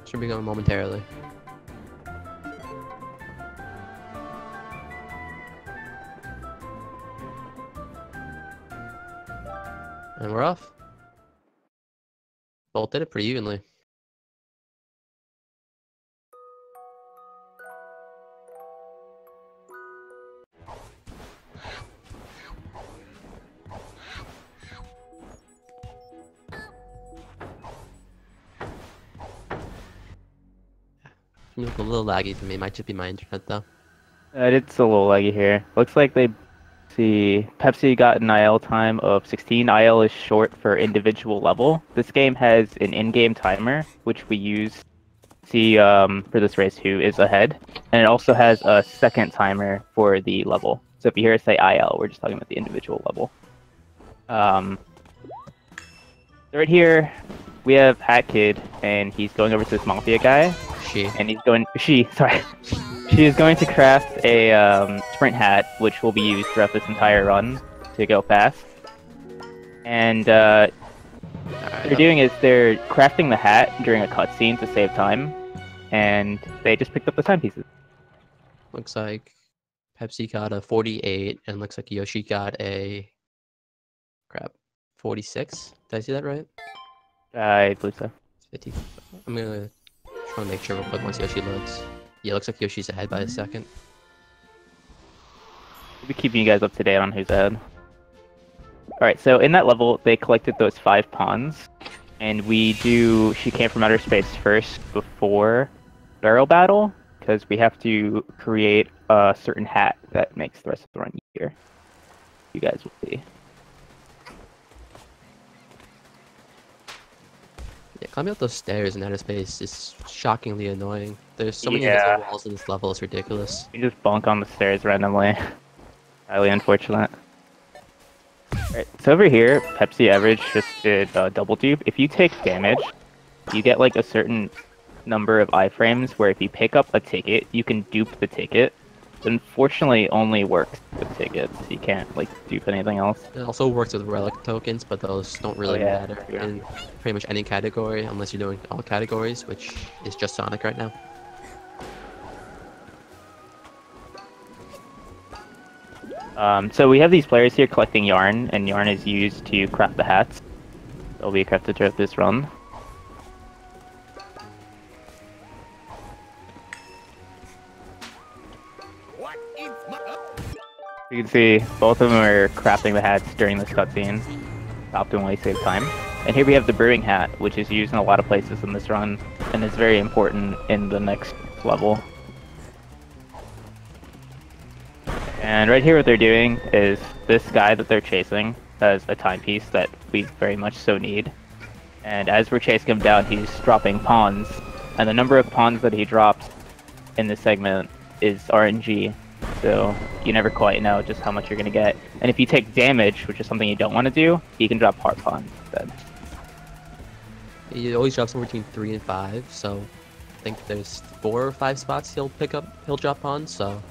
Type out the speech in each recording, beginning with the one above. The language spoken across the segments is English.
Should be going momentarily. And we're off. Both did it pretty evenly. You look a little laggy to me. Might just be my internet though. It's a little laggy here. Looks like they see Pepsi got an IL time of 16. IL is short for individual level. This game has an in-game timer, which we use to see for this race who is ahead. And it also has a second timer for the level. So if you hear us say IL, we're just talking about the individual level. So right here, we have Hat Kid, and he's going over to this Mafia guy. She is going to craft a sprint hat, which will be used throughout this entire run to go fast. And what they're doing is they're crafting the hat during a cutscene to save time, and they just picked up the timepieces. Looks like Pepsi got a 48, and looks like Yoshi got a 46. Did I see that right? I believe so. 50. I'm gonna try to make sure real quick once Yoshi loads. Yeah, looks like Yoshi's ahead by a second. We'll be keeping you guys up to date on who's ahead. Alright, so in that level, they collected those 5 pawns, and we do She Came From Outer Space first before Barrel Battle, because we have to create a certain hat that makes the rest of the run easier. You guys will see. Yeah, climbing up those stairs in outer space is shockingly annoying. There's so many Yeah. invisible walls in this level, it's ridiculous. You just bonk on the stairs randomly. Highly unfortunate. Alright, so over here, PepsiAverage just did double dupe. If you take damage, you get like a certain number of iframes where if you pick up a ticket, you can dupe the ticket. It unfortunately only works with tickets. You can't like dupe anything else. It also works with relic tokens, but those don't really matter in pretty much any category unless you're doing all categories, which is just Sonic right now. So we have these players here collecting yarn, and yarn is used to craft the hats. They'll be crafted throughout this run. You can see both of them are crafting the hats during this cutscene to optimally save time. And here we have the brewing hat, which is used in a lot of places in this run, and is very important in the next level. And right here what they're doing is this guy that they're chasing has a timepiece that we very much so need. And as we're chasing him down, he's dropping pawns. And the number of pawns that he drops in this segment is RNG. So you never quite know just how much you're going to get. And if you take damage, which is something you don't want to do, you can drop heart pawns instead. He always drops somewhere between 3 and 5, so I think there's 4 or 5 spots he'll drop on, so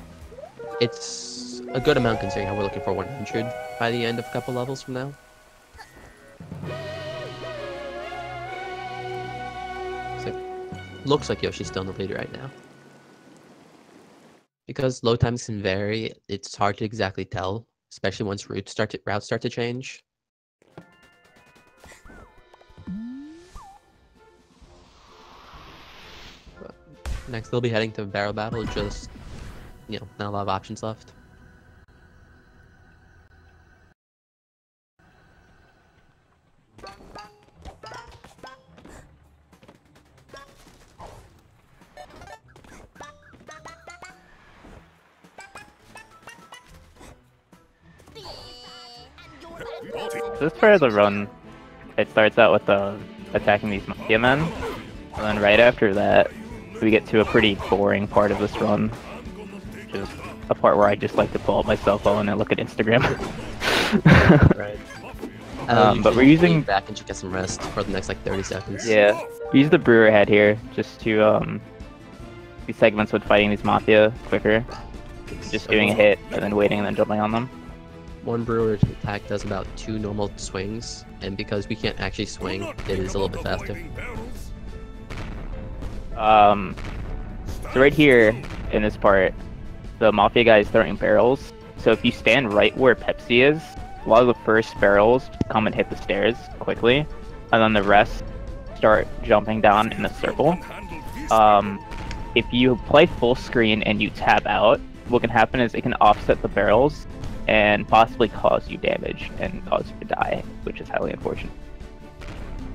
it's a good amount considering how we're looking for 100 by the end of a couple levels from now. So, looks like Yoshi's still in the lead right now. Because load times can vary, it's hard to exactly tell, especially once routes start to change. But next, they'll be heading to Barrel Battle, just, you know, not a lot of options left. This part of the run, it starts out with attacking these Mafia men, and then right after that, we get to a pretty boring part of this run, which is a part where I just like to pull up my cell phone and look at Instagram. Right. But we're using back and just get some rest for the next like 30 seconds. Yeah, we use the brewer head here just to these segments with fighting these Mafia quicker, just doing a hit and then waiting and then jumping on them. One brewer attack does about 2 normal swings, and because we can't actually swing, it is a little bit faster. So right here in this part, the Mafia guy is throwing barrels. So if you stand right where Pepsi is, a lot of the first barrels come and hit the stairs quickly, and then the rest start jumping down in a circle. If you play full screen and you tap out, what can happen is it can offset the barrels and possibly cause you damage and cause you to die, which is highly unfortunate.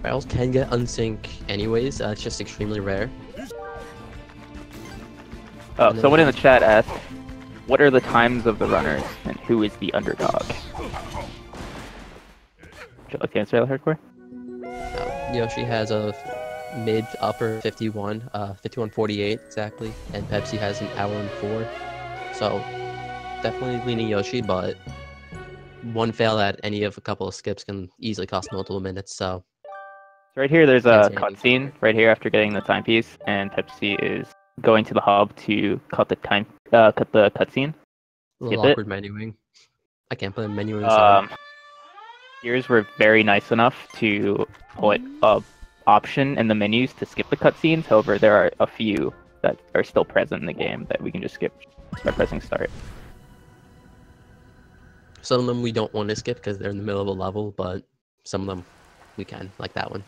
Barrels can get unsync anyways, it's just extremely rare. Oh, someone in the chat asked, what are the times of the runners and who is the underdog? Would you like to answer that, Hardcore? Yoshi has a mid upper 51, 51:48 exactly, and Pepsi has an hour and 4. So definitely leaning Yoshi, but one fail at any of a couple of skips can easily cost multiple minutes. So right here, there's a cutscene right here after getting the timepiece, and Pepsi is going to the hub to cut the cutscene. A little awkward menuing. I can't play menuing. Sorry. Here's we're very nice enough to put a option in the menus to skip the cutscenes. However, there are a few that are still present in the game that we can just skip by pressing start. Some of them we don't want to skip because they're in the middle of a level, but some of them we can, like that one.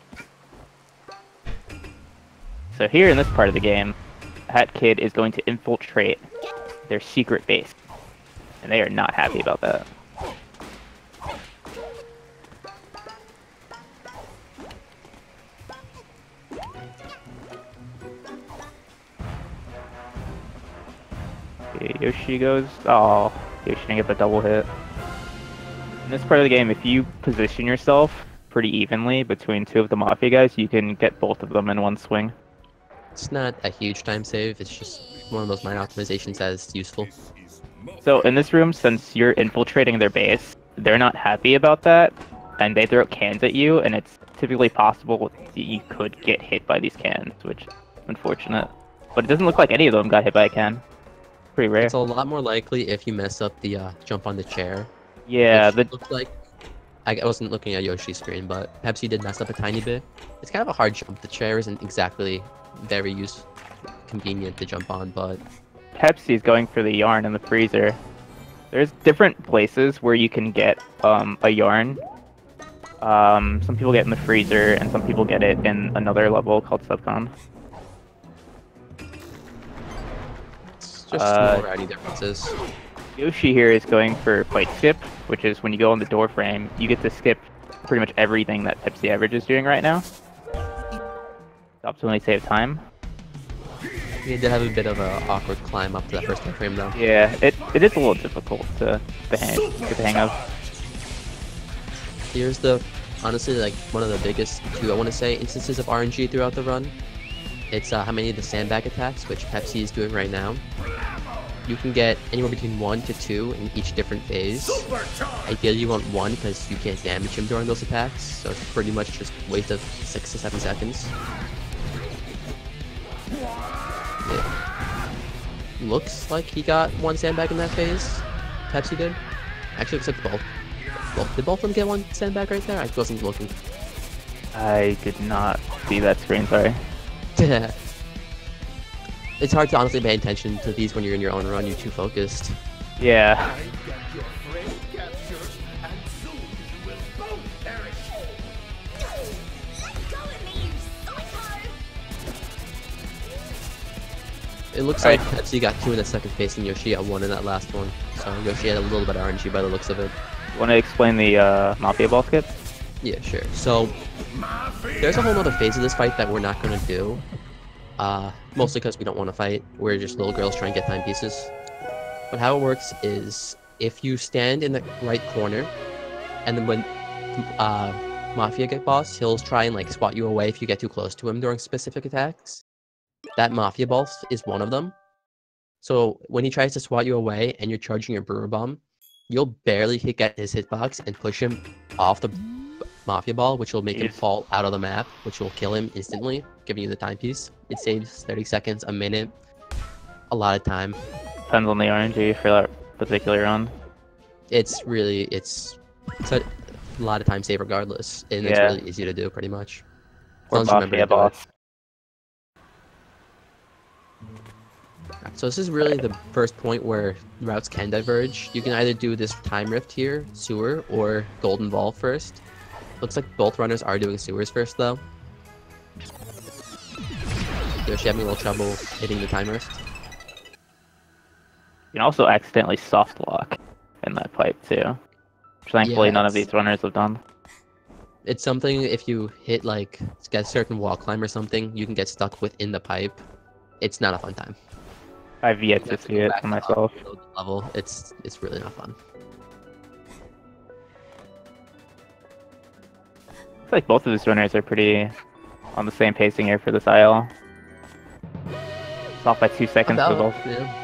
So here in this part of the game, Hat Kid is going to infiltrate their secret base, and they are not happy about that. Okay, Yoshi goes. Oh, Yoshi didn't get the double hit. In this part of the game, if you position yourself pretty evenly between two of the Mafia guys, you can get both of them in one swing. It's not a huge time save, it's just one of those minor optimizations that is useful. So in this room, since you're infiltrating their base, they're not happy about that, and they throw cans at you, and it's typically possible that you could get hit by these cans, which is unfortunate. But it doesn't look like any of them got hit by a can. Pretty rare. It's a lot more likely if you mess up the jump on the chair. Yeah, it looks like I wasn't looking at Yoshi's screen, but Pepsi did mess up a tiny bit. It's kind of a hard jump. The chair isn't exactly very convenient to jump on, but Pepsi's going for the yarn in the freezer. There's different places where you can get a yarn. Some people get in the freezer, and some people get it in another level called Subcon. It's just small variety differences. Yoshi here is going for fight skip, which is when you go on the door frame, you get to skip pretty much everything that PepsiAverage is doing right now. Optimally save time. He did have a bit of an awkward climb up to that first door frame though. Yeah, it is a little difficult to get the hang of. Here's honestly like one of the biggest I want to say instances of RNG throughout the run. It's how many of the sandbag attacks, which Pepsi is doing right now. You can get anywhere between 1 to 2 in each different phase. Ideally you want 1 because you can't damage him during those attacks, so it's pretty much just a waste of 6 to 7 seconds. It looks like he got 1 sandbag in that phase. Pepsi did. Actually looks like both. Did both of them get 1 sandbag right there? I wasn't looking. I did not see that screen, sorry. It's hard to honestly pay attention to these when you're in your own run, you're too focused. Yeah. It looks like Pepsi got 2 in the second phase and Yoshi got 1 in that last one. So Yoshi had a little bit of RNG by the looks of it. Want to explain the Mafia ball skip? Yeah, sure. So there's a whole other phase of this fight that we're not going to do. Mostly because we don't want to fight. We're just little girls trying to get timepieces. But how it works is if you stand in the right corner, and then when Mafia boss, he'll try and like swat you away if you get too close to him during specific attacks. That Mafia boss is one of them. So when he tries to swat you away and you're charging your brewer bomb, you'll barely get his hitbox and push him off the Mafia ball, which will make him fall out of the map, which will kill him instantly, giving you the timepiece. It saves 30 seconds, a minute, a lot of time. Depends on the RNG for that particular run. It's a lot of time save regardless, and it's really easy to do pretty much. As long as you remember to do it. So this is really the first point where routes can diverge. You can either do this time rift here, sewer, or golden ball first. Looks like both runners are doing sewers first though. Yoshi having a little trouble hitting the time rift. You can also accidentally soft lock in that pipe too. Which thankfully none of these runners have done. It's something if you hit like get a certain wall climb or something, you can get stuck within the pipe. It's not a fun time. I've yet to see it for myself. Level, it's really not fun. I feel like both of these runners are pretty on the same pacing here for this aisle. It's off by 2 seconds for both. Yeah.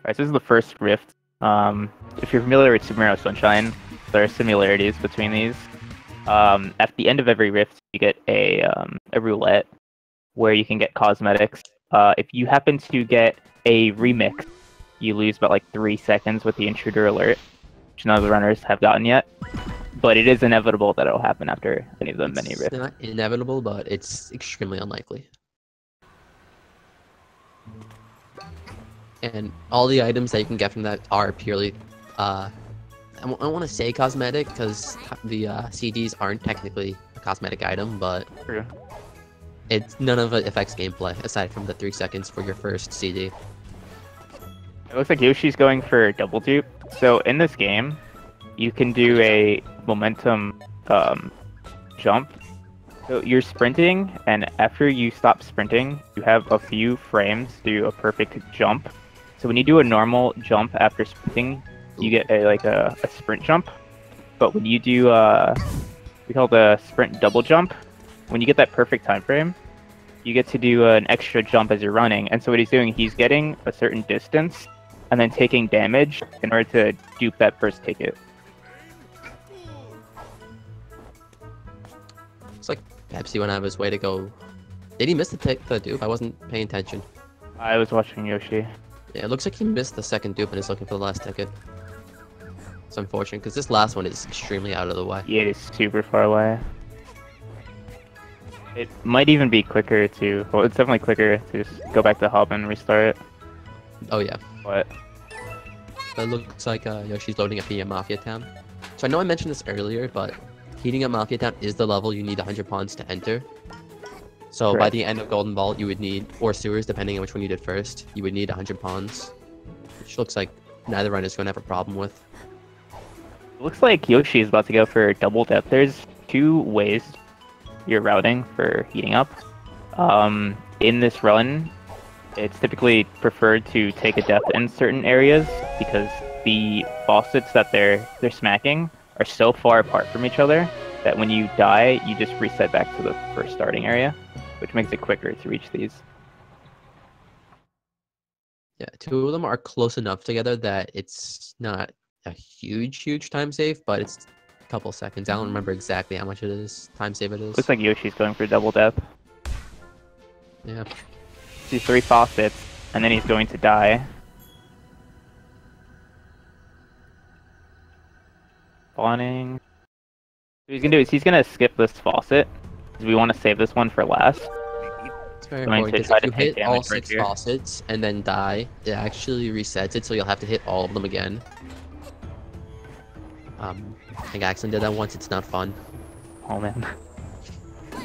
Alright, so this is the first rift. If you're familiar with Super Mario Sunshine, there are similarities between these. At the end of every rift, you get a roulette where you can get cosmetics. If you happen to get a remix, you lose about like 3 seconds with the intruder alert, which none of the runners have gotten yet. But it is inevitable that it'll happen after any of the many rifts. It's not inevitable, but it's extremely unlikely. And all the items that you can get from that are purely, I don't want to say cosmetic, because the CDs aren't technically a cosmetic item, but True. none of it affects gameplay, aside from the 3 seconds for your first CD. It looks like Yoshi's going for double dupe. So in this game, you can do a momentum jump. So you're sprinting, and after you stop sprinting, you have a few frames to do a perfect jump. So when you do a normal jump after sprinting, you get a sprint jump. But when you do we call the sprint double jump, when you get that perfect time frame, you get to do an extra jump as you're running. And so what he's doing, he's getting a certain distance and then taking damage in order to dupe that first ticket. It's like Pepsi went out of his way to go. Did he miss the dupe? I wasn't paying attention. I was watching Yoshi. Yeah, it looks like he missed the second dupe and is looking for the last ticket. It's unfortunate, because this last one is extremely out of the way. Yeah, it is super far away. It might even be quicker to... Well, it's definitely quicker to just go back to hub and restart it. Oh yeah. But it looks like Yoshi's loading up the Mafia Town. So I know I mentioned this earlier, but heating up Mafia Town is the level you need 100 pawns to enter. So Correct. By the end of Golden Ball, you would need, or sewers, depending on which one you did first, you would need 100 pawns. Which looks like neither runner's going to have a problem with. it looks like Yoshi is about to go for double death. There's 2 ways you're routing for heating up. In this run, it's typically preferred to take a death in certain areas because the faucets that they're smacking are so far apart from each other that when you die, you just reset back to the first starting area, which makes it quicker to reach these. Yeah, 2 of them are close enough together that it's not a huge time save, but it's a couple seconds. I don't remember exactly how much it is, time save it is. Looks like Yoshi's going for double death. Yeah. See 3 faucets, and then he's going to die. Spawning. What he's gonna do is he's gonna skip this faucet, because we want to save this one for last. It's very Going important, to try because if to you take hit all damage right 6 here. faucets and then die, it actually resets it, so you'll have to hit all of them again. I think Axon did that once, it's not fun. Oh man.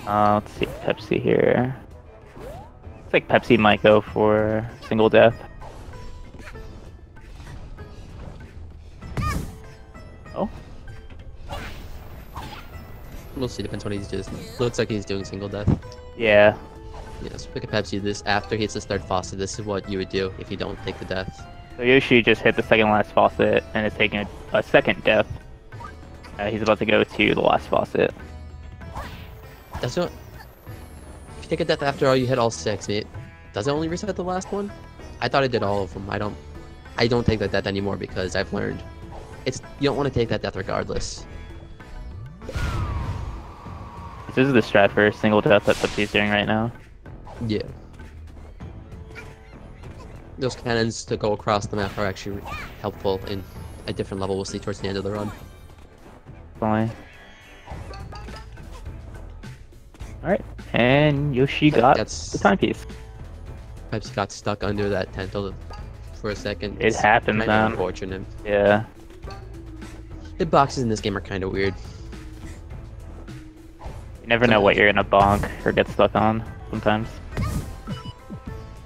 Let's see Pepsi here. Looks like Pepsi might go for single death. Oh. We'll see, depends what he's doing. Looks like he's doing single death. Yeah. Yes, pick a Pepsi. This after he hits his 3rd faucet, this is what you would do if you don't take the death. So Yoshi just hit the second last faucet and is taking a second death. He's about to go to the last faucet. That's what. If you take a death after all, you hit all 6. Does it only reset the last one? I thought it did all of them. I don't take that death anymore because I've learned you don't want to take that death regardless. This is the strat for single death that Pepsi's doing right now. Yeah. Those cannons to go across the map are actually helpful in a different level we'll see towards the end of the run. Alright, And Yoshi got the timepiece. Pepsi got stuck under that tentacle for a second. It happens, kind of unfortunate. Yeah. Hitboxes in this game are kind of weird. You never know what you're gonna bonk or get stuck on sometimes.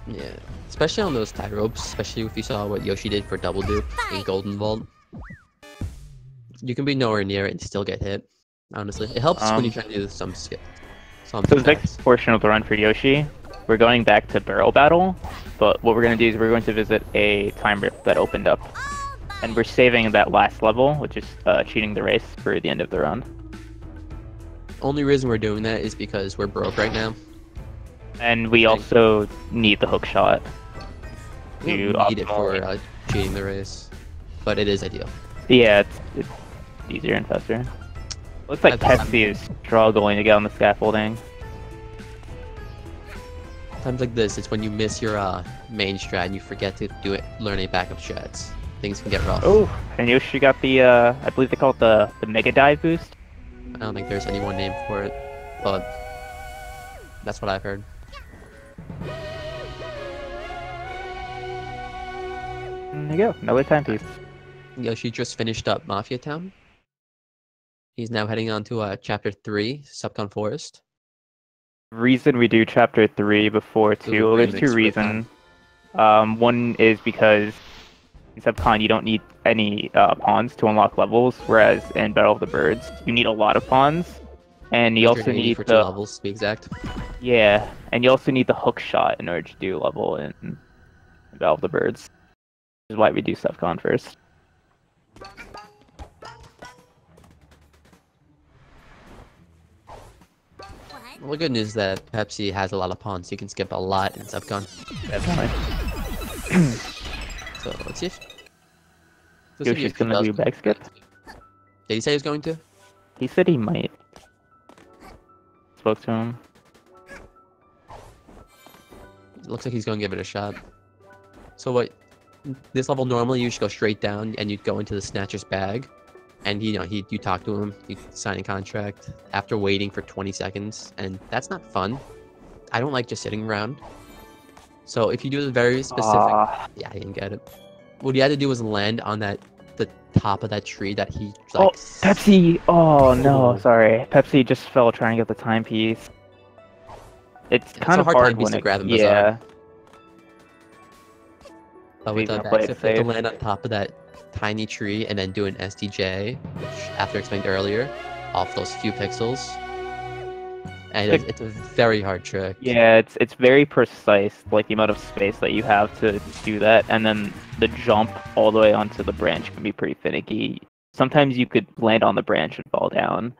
Yeah, especially on those tie ropes, especially if you saw what Yoshi did for double dupe in Golden Vault. You can be nowhere near it and still get hit, honestly. It helps when you try to do some skip. So the next portion of the run for Yoshi, we're going back to Barrel Battle, but what we're going to do is we're going to visit a time rip that opened up. And we're saving that last level, which is cheating the race for the end of the round. Only reason we're doing that is because we're broke right now. And we also need the hook shot. We don't need it for cheating the race, but it is ideal. Yeah, it's easier and faster. Looks like Pepsi is struggling to get on the scaffolding. Times like this, it's when you miss your main strat and you forget to learn a backup strats. Things can get rough. Oh, and Yoshi got the, I believe they call it the Mega Dive boost. I don't think there's any one name for it, but that's what I've heard. There you go, another timepiece. Yoshi just finished up Mafia Town. He's now heading on to Chapter 3, Subcon Forest. Reason we do Chapter 3 before 2, well, there's two reasons. One is because in Subcon you don't need any pawns to unlock levels, whereas in Battle of the Birds you need a lot of pawns. And you also need for 2 levels, to be exact. Yeah, and you also need the hook shot in order to do level in Battle of the Birds. Which is why we do Subcon first. Well, the good news is that Pepsi has a lot of pawns, so you can skip a lot in Subcon. Definitely. So, let's see if... Yoshi's gonna do back skip? Did he say he was going to? He said he might. Spoke to him. It looks like he's going to give it a shot. So what... This level, normally you should go straight down and you'd go into the Snatcher's bag. And, you know, you talk to him, you sign a contract after waiting for 20 seconds. And that's not fun. I don't like just sitting around. So if you do a very specific... Yeah, he didn't get it. What he had to do was land on the top of that tree that he... Like, oh, Pepsi! Oh, no, sorry. Pepsi just fell trying to get the timepiece. It's kind of hard when to grab him. Yeah. But with the backstep, you have to land on top of that tiny tree and then do an SDJ, which, after explained earlier, off those few pixels. And it's a very hard trick. Yeah, it's very precise, like the amount of space that you have to do that, and then the jump all the way onto the branch can be pretty finicky. Sometimes you could land on the branch and fall down,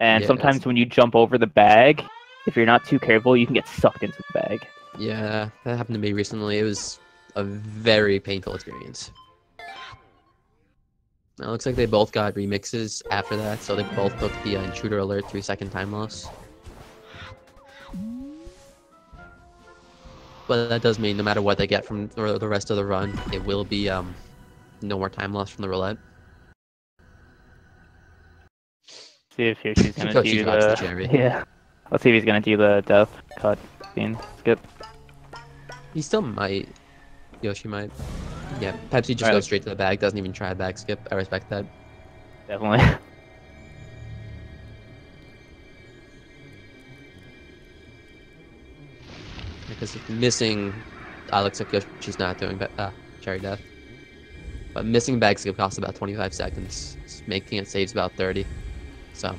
and sometimes when you jump over the bag, if you're not too careful, you can get sucked into the bag. Yeah, that happened to me recently. It was a very painful experience. Now, it looks like they both got remixes after that, so they both took the Intruder Alert 3-second time loss. But that does mean no matter what they get from the rest of the run, it will be no more time loss from the roulette. See if Yoshi's gonna do the cherry. Yeah. Let's see if he's gonna do the death cut scene. Skip. He still might. Yoshi might. Yeah, Pepsi just goes straight to the bag, doesn't even try a back skip. I respect that. Definitely. Because missing, looks like Yoshi's not doing cherry death. But missing bag skip costs about 25 seconds, making it saves about 30. So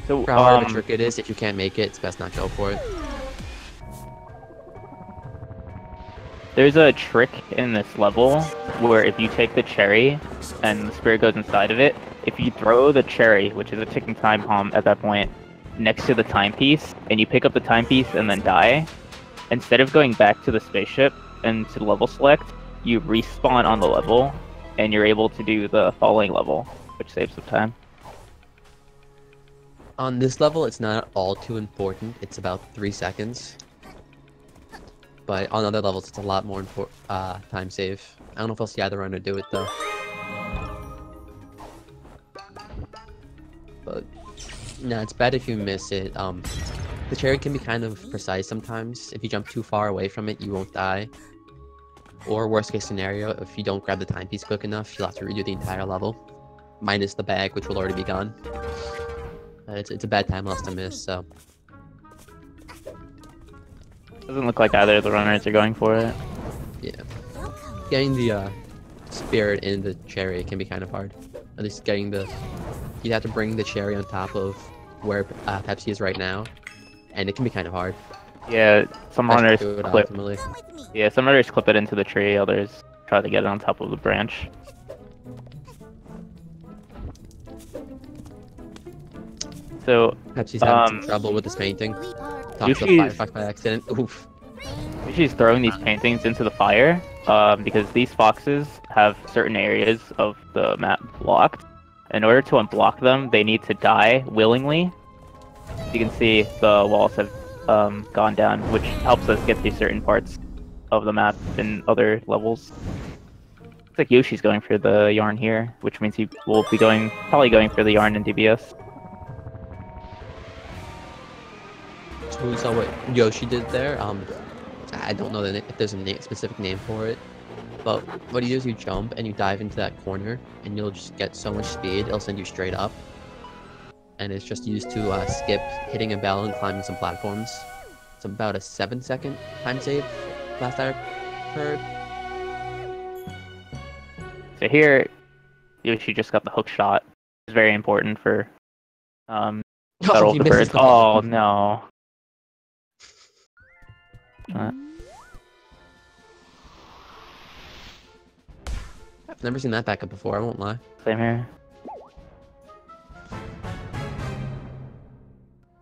for how hard of a trick it is, if you can't make it, it's best not go for it. There's a trick in this level where if you take the cherry and the spirit goes inside of it, if you throw the cherry, which is a ticking time bomb at that point, next to the timepiece, and you pick up the timepiece and then die, instead of going back to the spaceship and to level select, you respawn on the level, and you're able to do the following level, which saves some time. On this level, it's not all too important. It's about 3 seconds. But on other levels, it's a lot more time save. I don't know if I'll see either runner do it, though. But, no, it's bad if you miss it. The cherry can be kind of precise sometimes. If you jump too far away from it, you won't die. Or worst case scenario, if you don't grab the timepiece quick enough, you'll have to redo the entire level. Minus the bag, which will already be gone. It's a bad time loss to miss, so... Doesn't look like either of the runners are going for it. Yeah. Getting the spirit in the cherry can be kind of hard. At least getting the... You have to bring the cherry on top of where Pepsi is right now. And it can be kind of hard. Yeah, some runners clip. Ultimately. Yeah, some runners clip it into the tree, others try to get it on top of the branch. So Pepsi's having some trouble with this painting. Talks to the firefox by accident. Oof. She's throwing these paintings into the fire because these foxes have certain areas of the map blocked. In order to unblock them, they need to die willingly. You can see the walls have gone down, which helps us get through certain parts of the map in other levels. Looks like Yoshi's going for the yarn here, which means he will be probably going for the yarn in DBS. So we saw what Yoshi did there. I don't know if there's a specific name for it, but what you do is you jump and you dive into that corner, and you'll just get so much speed, it'll send you straight up. And it's just used to skip hitting a bell and climbing some platforms. It's about a 7-second time save, last I heard. So here, Yoshi just got the hook shot. It's very important for Battle of the Birds. Oh no. I've never seen that backup before, I won't lie. Same here.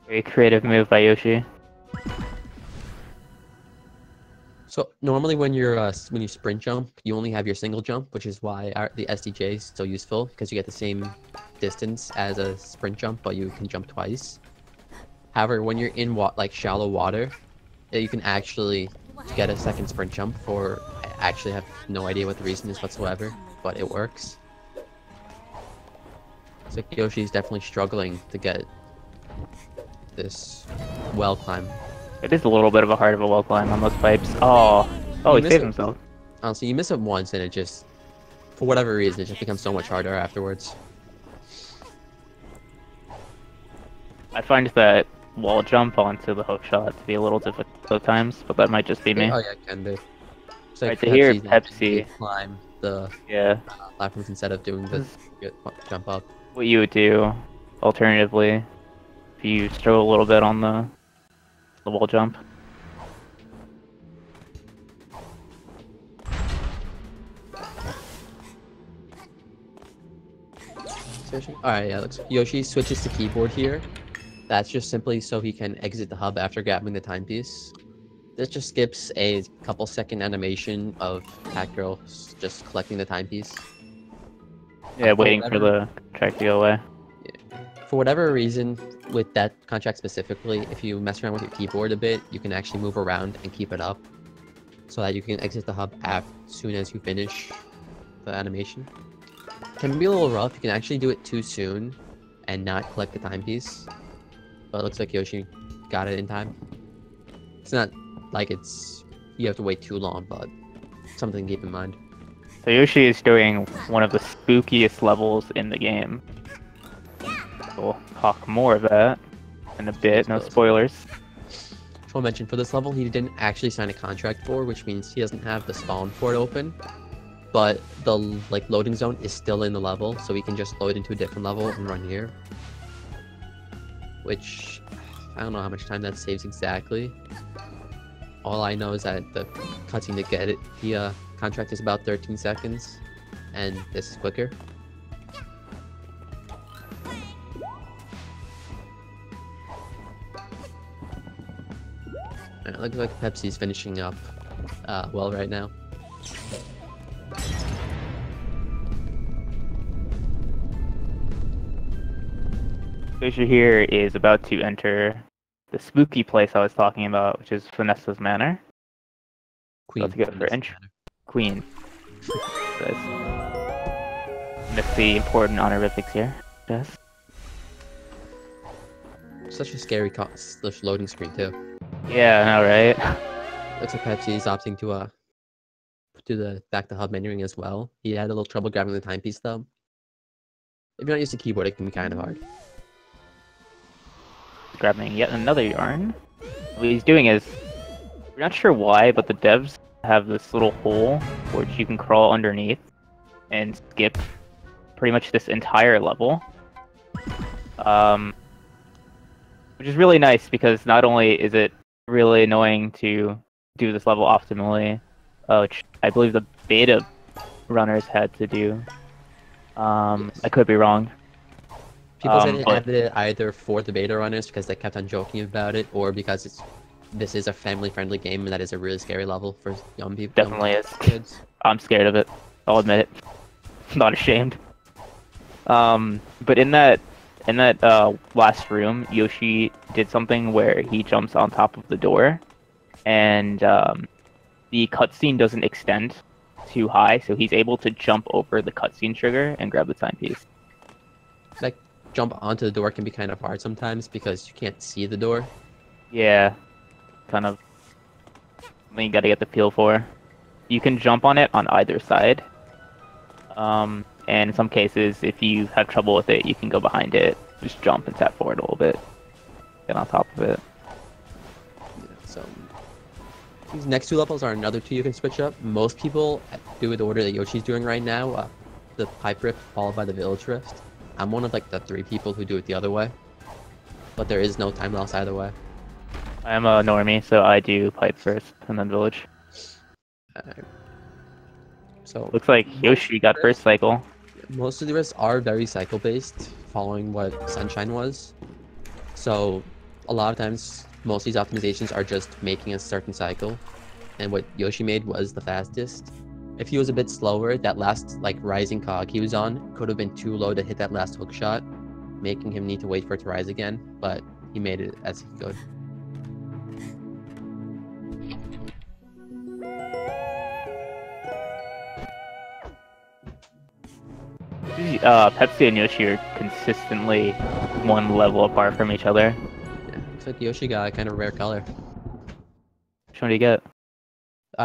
Very creative move by Yoshi. So normally when you sprint jump, you only have your single jump, which is why the SDJ is so useful, because you get the same distance as a sprint jump, but you can jump twice. However, when you're in shallow water, you can actually get a second sprint jump for... I actually have no idea what the reason is whatsoever, but it works. So Yoshi's definitely struggling to get this well climb. It is a little bit of a hard of a wall climb on those pipes. Oh, he saved himself. Honestly, you miss it once and it just, for whatever reason, it just becomes so much harder afterwards. I find that wall jump onto the hook shot to be a little difficult at times, but that might just be me. Oh yeah, it can be. It's like right, to hear Pepsi climb the platforms instead of doing the jump up. What you would do, alternatively, if you struggle a little bit on the wall jump. Alright, yeah, Yoshi switches to keyboard here. That's just simply so he can exit the hub after grabbing the timepiece. This just skips a couple second animation of Cat Girl just collecting the timepiece. Yeah, waiting for the track to go away. For whatever reason, with that contract specifically, if you mess around with your keyboard a bit, you can actually move around and keep it up so that you can exit the hub as soon as you finish the animation. It can be a little rough. You can actually do it too soon and not collect the timepiece, but it looks like Yoshi got it in time. It's not like you have to wait too long, but something to keep in mind. So Yoshi is doing one of the spookiest levels in the game. We'll talk more of that in a bit, no spoilers. I will mention, for this level, he didn't actually sign a contract for, which means he doesn't have the spawn port open. But the loading zone is still in the level, so we can just load into a different level and run here. Which, I don't know how much time that saves exactly. All I know is that the cutscene to get it, the contract is about 13 seconds, and this is quicker. It looks like Pepsi's finishing up well right now. Yoshi here is about to enter the spooky place I was talking about, which is Vanessa's Manor. Queen. About to go for entry. Queen. Miss the important honorifics here. Yes. Such a scary loading screen too. Yeah, I know, right? Looks like Pepsi is opting to do the back to hub menuing as well. He had a little trouble grabbing the timepiece though. If you're not used to keyboard, it can be kind of hard. Grabbing yet another yarn. What he's doing is, we're not sure why, but the devs have this little hole which you can crawl underneath and skip pretty much this entire level. Which is really nice because not only is it really annoying to do this level optimally, which I believe the beta runners had to do. Yes. I could be wrong. People said it added it either for the beta runners because they kept on joking about it, or because this is a family-friendly game and that is a really scary level for young people. Definitely is. Kids. I'm scared of it. I'll admit it. I'm not ashamed. But in that last room, Yoshi did something where he jumps on top of the door, and the cutscene doesn't extend too high, so he's able to jump over the cutscene trigger and grab the timepiece. Like, jump onto the door can be kind of hard sometimes because you can't see the door. Yeah, kind of something you gotta get the feel for. You can jump on it on either side. And in some cases, if you have trouble with it, you can go behind it, just jump and tap forward a little bit, get on top of it. Yeah, so these next two levels are another two you can switch up. Most people do the order that Yoshi's doing right now, the pipe rift followed by the village rift. I'm one of like the 3 people who do it the other way, but there is no time loss either way. I'm a normie, so I do pipe first and then village. So looks like Yoshi got first cycle. Most of the rifts are very cycle based, following what Sunshine was. So a lot of times, most of these optimizations are just making a certain cycle, and what Yoshi made was the fastest. If he was a bit slower, that last like rising cog he was on could have been too low to hit that last hook shot, making him need to wait for it to rise again, but he made it as he could. Pepsi and Yoshi are consistently one level apart from each other. Yeah, looks like Yoshi got a kind of rare color. Which one do you get?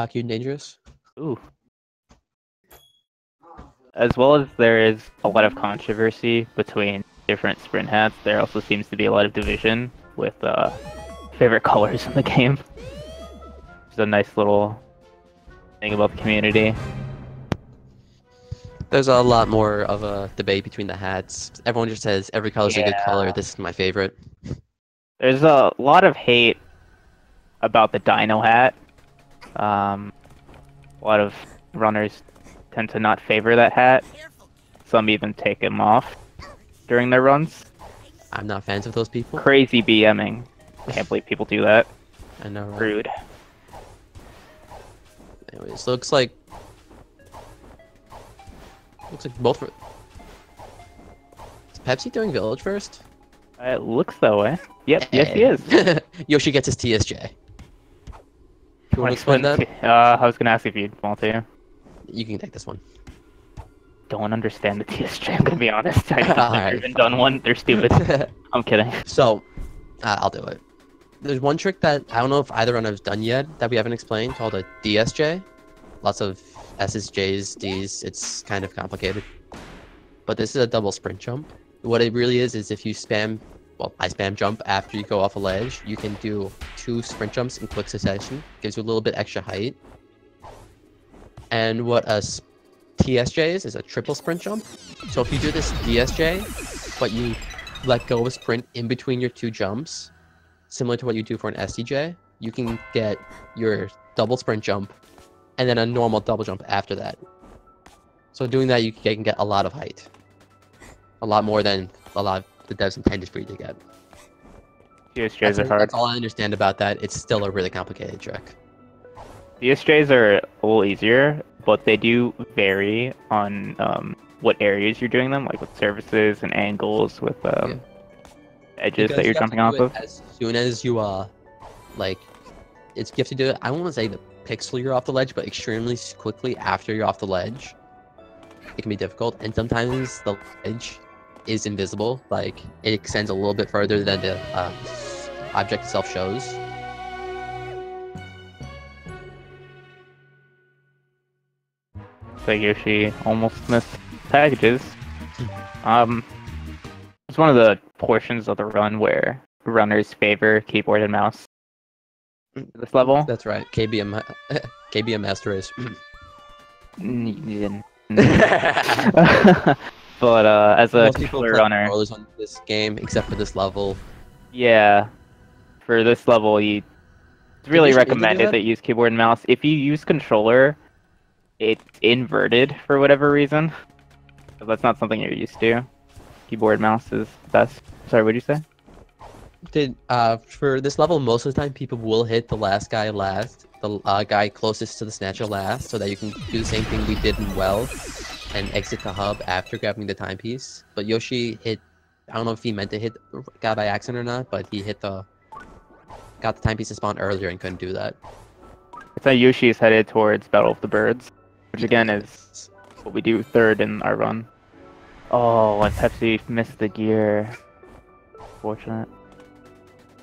Cute and Dangerous. Ooh. As well as there is a lot of controversy between different sprint hats, there also seems to be a lot of division with favorite colors in the game. It's a nice little thing about the community. There's a lot more of a debate between the hats. Everyone just says every color's a good color. This is my favorite. There's a lot of hate about the Dino hat. A lot of runners tend to not favor that hat. Some even take him off during their runs. I'm not fans of those people. Crazy BMing. Can't believe people do that. I know, right? Rude. Anyways, looks like both. Is Pepsi doing village first? It looks that way. Yep, yes he is. Yoshi gets his TSJ. You want to explain that? I was gonna ask if you'd want to. You can take this one. Don't understand the TSJ, I'm gonna be honest. I've never Alright. even done one. They're stupid. I'm kidding. So, I'll do it. There's one trick that I don't know if either one has done yet that we haven't explained, called a DSJ. Lots of S's, J's, D's. It's kind of complicated. But this is a double sprint jump. What it really is if you spam, well, I spam jump after you go off a ledge, you can do 2 sprint jumps in quick succession. Gives you a little bit extra height. And what a TSJ is a triple sprint jump. So if you do this DSJ, but you let go of a sprint in between your 2 jumps, similar to what you do for an SDJ, you can get your double sprint jump and then a normal double jump after that. So doing that, you can get a lot of height. A lot more than a lot of the devs intended for you to get. DSJs are hard. That's all I understand about that. It's still a really complicated trick. DSJs are a little easier, but they do vary on what areas you're doing them, like with surfaces and angles, with edges Because that you're you have jumping to off do of. it as soon as you like, you have to do it. I don't want to say the pixel you're off the ledge, but extremely quickly after you're off the ledge. It can be difficult, and sometimes the ledge is invisible. Like, it extends a little bit further than the object itself shows. So Yoshi almost missed packages. It's one of the portions of the run where runners favor keyboard and mouse. This level. That's right. KBM Master Race. But as a Most people controller play runner, controllers on this game, except for this level. yeah, for this level, it's really recommended that you use keyboard and mouse. If you use controller, it's inverted for whatever reason. So that's not something you're used to. Keyboard mouse is best. Sorry, what'd you say? For this level, most of the time people will hit the last guy last, the guy closest to the snatcher last, so that you can do the same thing we did in Well, and exit the hub after grabbing the timepiece. But Yoshi hit, I don't know if he meant to hit the guy by accident or not, but he got the timepiece to spawn earlier and couldn't do that. It's how Yoshi is headed towards Battle of the Birds, which again is what we do third in our run. Oh, and Pepsi missed the gear. Fortunate.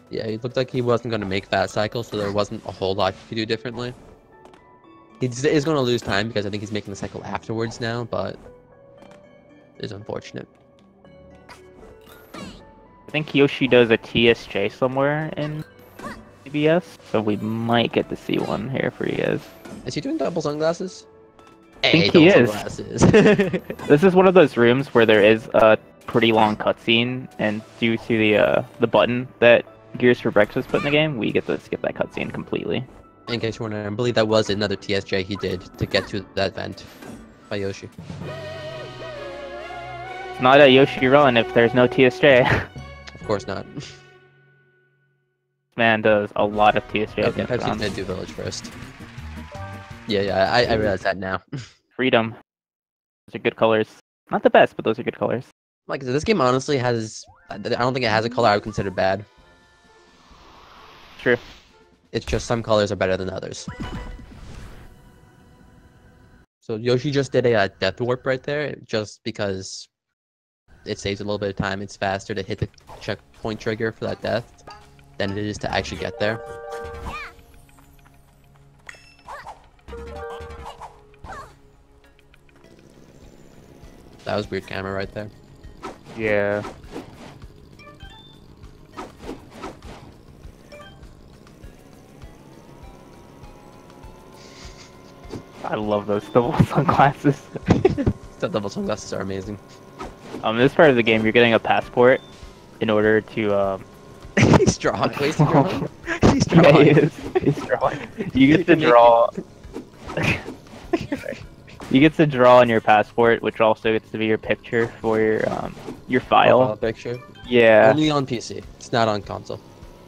Yeah, it looked like he wasn't going to make Fat Cycle, so there wasn't a whole lot he could do differently. He is going to lose time because I think he's making the cycle afterwards now, but it's unfortunate. I think Yoshi does a TSJ somewhere in CBS, so we might get to see one here for you guys. Is he doing double sunglasses? I think he is. This is one of those rooms where there is a pretty long cutscene, and due to the button that Gears for Breakfast put in the game, we get to skip that cutscene completely. In case you're wondering, I believe that was another TSJ he did to get to that vent by Yoshi. It's not a Yoshi run if there's no TSJ. Of course not. Man does a lot of TSJ. Okay, Pepsi's gonna do Village first. Yeah, I realize that now. Freedom. Those are good colors. Not the best, but those are good colors. Like I said, this game honestly has... I don't think it has a color I would consider bad. True. It's just some colors are better than others. So Yoshi just did a death warp right there, just because it saves a little bit of time. It's faster to hit the checkpoint trigger for that death than it is to actually get there. That was weird camera right there. Yeah. I love those double sunglasses. The double sunglasses are amazing. This part of the game, you're getting a passport in order to He's drawing. He's drawing. He's drawing. Yeah, he is. He's drawing. You get to draw. You get to draw on your passport, which also gets to be your picture for your file. Picture. Yeah. Only on PC. It's not on console.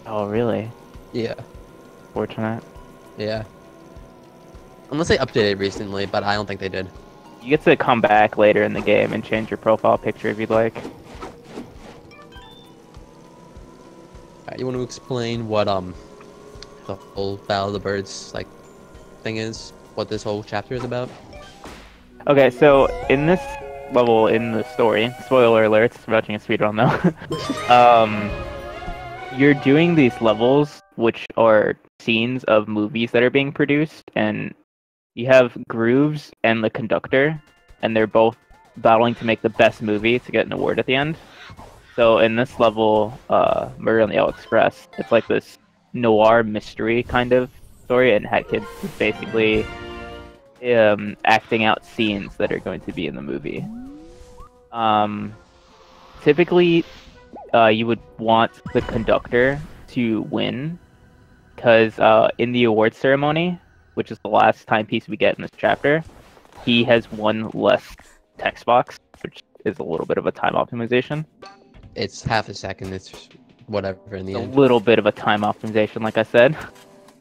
Oh, really? Yeah. Fortunate. Yeah. Unless they updated recently, but I don't think they did. You get to come back later in the game and change your profile picture if you'd like. Alright, you want to explain what the whole Battle of the Birds thing is? What this whole chapter is about? Okay, so in this level in the story, spoiler alerts, we're watching a speedrun though. You're doing these levels which are scenes of movies that are being produced, and you have Grooves and the conductor, and they're both battling to make the best movie to get an award at the end. So in this level, Murder on the L Express, it's like this noir mystery kind of story, and Hat Kid is basically acting out scenes that are going to be in the movie. Typically, you would want the conductor to win, because in the award ceremony, which is the last timepiece we get in this chapter, he has one less text box, which is a little bit of a time optimization. It's half a second. It's whatever in the end. A little bit of a time optimization, like I said.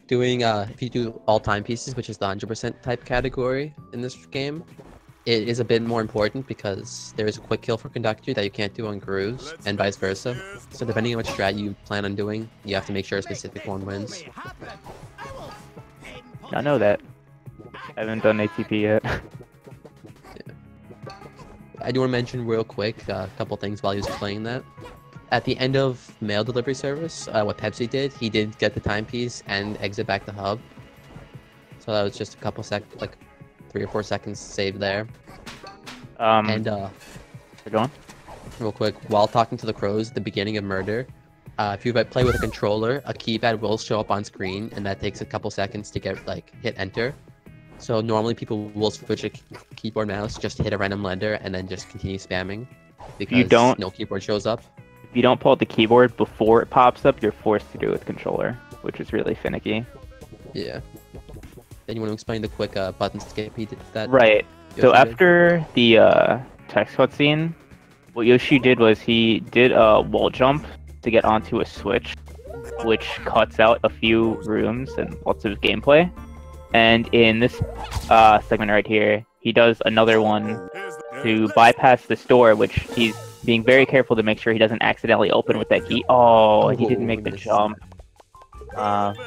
Doing if you do all timepieces, which is the 100% type category in this game, it is a bit more important because there is a quick kill for conductor that you can't do on Grooves, and vice versa. So depending on which strat you plan on doing, you have to make sure a specific one wins. I know that. I haven't done ATP yet. I do want to mention real quick a couple things while he was playing that. At the end of mail delivery service, what Pepsi did, he did get the timepiece and exit back the hub. So that was just a couple like 3 or 4 seconds saved there. And go on. Real quick, while talking to the crows at the beginning of Murder, if you play with a controller, a keypad will show up on screen, and that takes a couple seconds to get hit enter. So normally people will switch a keyboard mouse, just hit a random letter, and then just continue spamming because no keyboard shows up. If you don't pull out the keyboard before it pops up, you're forced to do it with controller, which is really finicky. Yeah. Then you want to explain the quick button skip he did that? Right. So after the text cutscene, what Yoshi did was he did a wall jump to get onto a switch, which cuts out a few rooms and lots of gameplay. And in this segment right here, he does another one to bypass this door, which he's being very careful to make sure he doesn't accidentally open with that key. Oh, he didn't make the jump.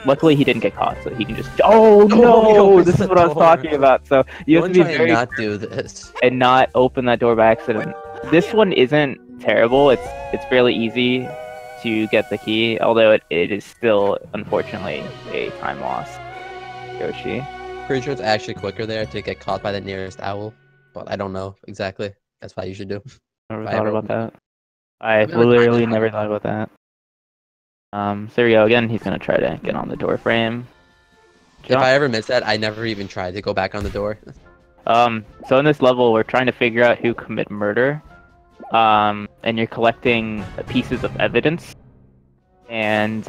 Luckily, he didn't get caught, so he can just. Oh no! This is what I was talking about. So you have to be very not do this and not open that door by accident. This one isn't terrible. It's fairly easy to get the key, although it is still unfortunately a time loss. Yoshi. Pretty sure it's actually quicker there to get caught by the nearest owl, but I don't know exactly. That's what I usually do. Never thought about that. I literally never thought about that. So there we go. Again, he's gonna try to get on the door frame. If I ever miss that, I never even tried to go back on the door. So in this level, we're trying to figure out who committed murder. And you're collecting pieces of evidence. And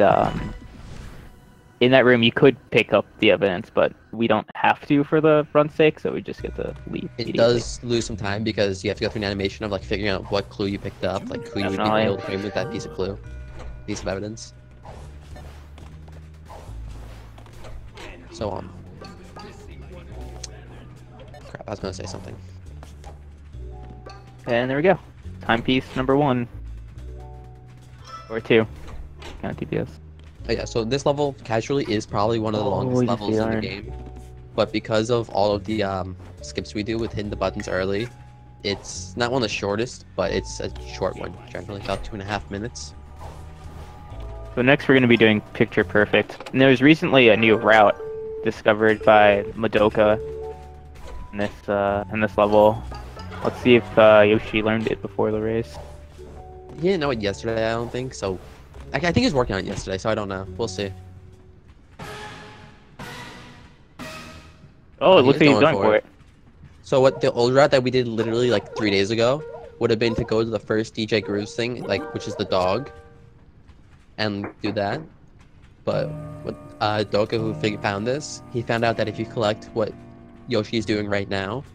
in that room, you could pick up the evidence, but we don't have to for the run's sake, so we just get to leave. It does lose some time because you have to go through an animation of figuring out what clue you picked up, who you would be able to with that piece of evidence. So on. Crap, I was gonna say something. And there we go. Timepiece number 1. Or 2. Count DPS. Oh, yeah, so this level casually is probably one of the longest levels in the game. But because of all of the skips we do with hitting the buttons early, it's not one of the shortest, but it's a short one, generally about 2.5 minutes. So next we're going to be doing Picture Perfect. And there was recently a new route discovered by Madoka in this level. Let's see if Yoshi learned it before the race. He didn't know it yesterday, I don't think, so... I think he was working on it yesterday, so I don't know. We'll see. Oh, it looks like he's going for it. So what the old route that we did literally 3 days ago would have been to go to the first DJ Grooves thing, which is the dog, and do that. But with Doka, who found this, he found out that if you collect what Yoshi is doing right now,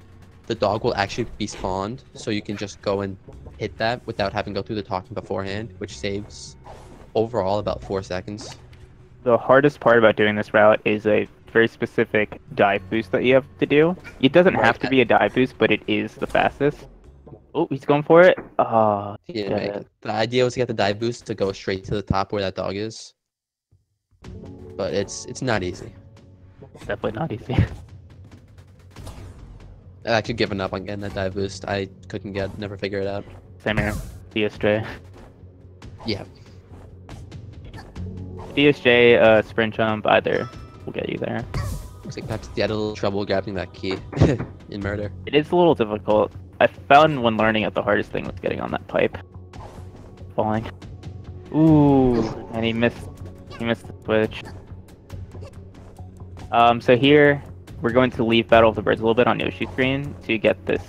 the dog will actually be spawned, so you can just go and hit that without having to go through the talking beforehand, which saves overall about 4 seconds. The hardest part about doing this route is a very specific dive boost that you have to do. It doesn't have to be a dive boost, but it is the fastest. Oh, he's going for it. Oh, he didn't make it. The idea was to get the dive boost to go straight to the top where that dog is. But it's not easy. Definitely not easy. I actually given up on getting that dive boost. I never figure it out. Same here. DSJ. Yeah. DSJ, sprint jump, either will get you there. Looks like perhaps you had a little trouble grabbing that key in Murder. It is a little difficult. I found when learning it the hardest thing was getting on that pipe. Falling. Ooh, and he missed the switch. So here, we're going to leave Battle of the Birds a little bit on Yoshi's screen to get this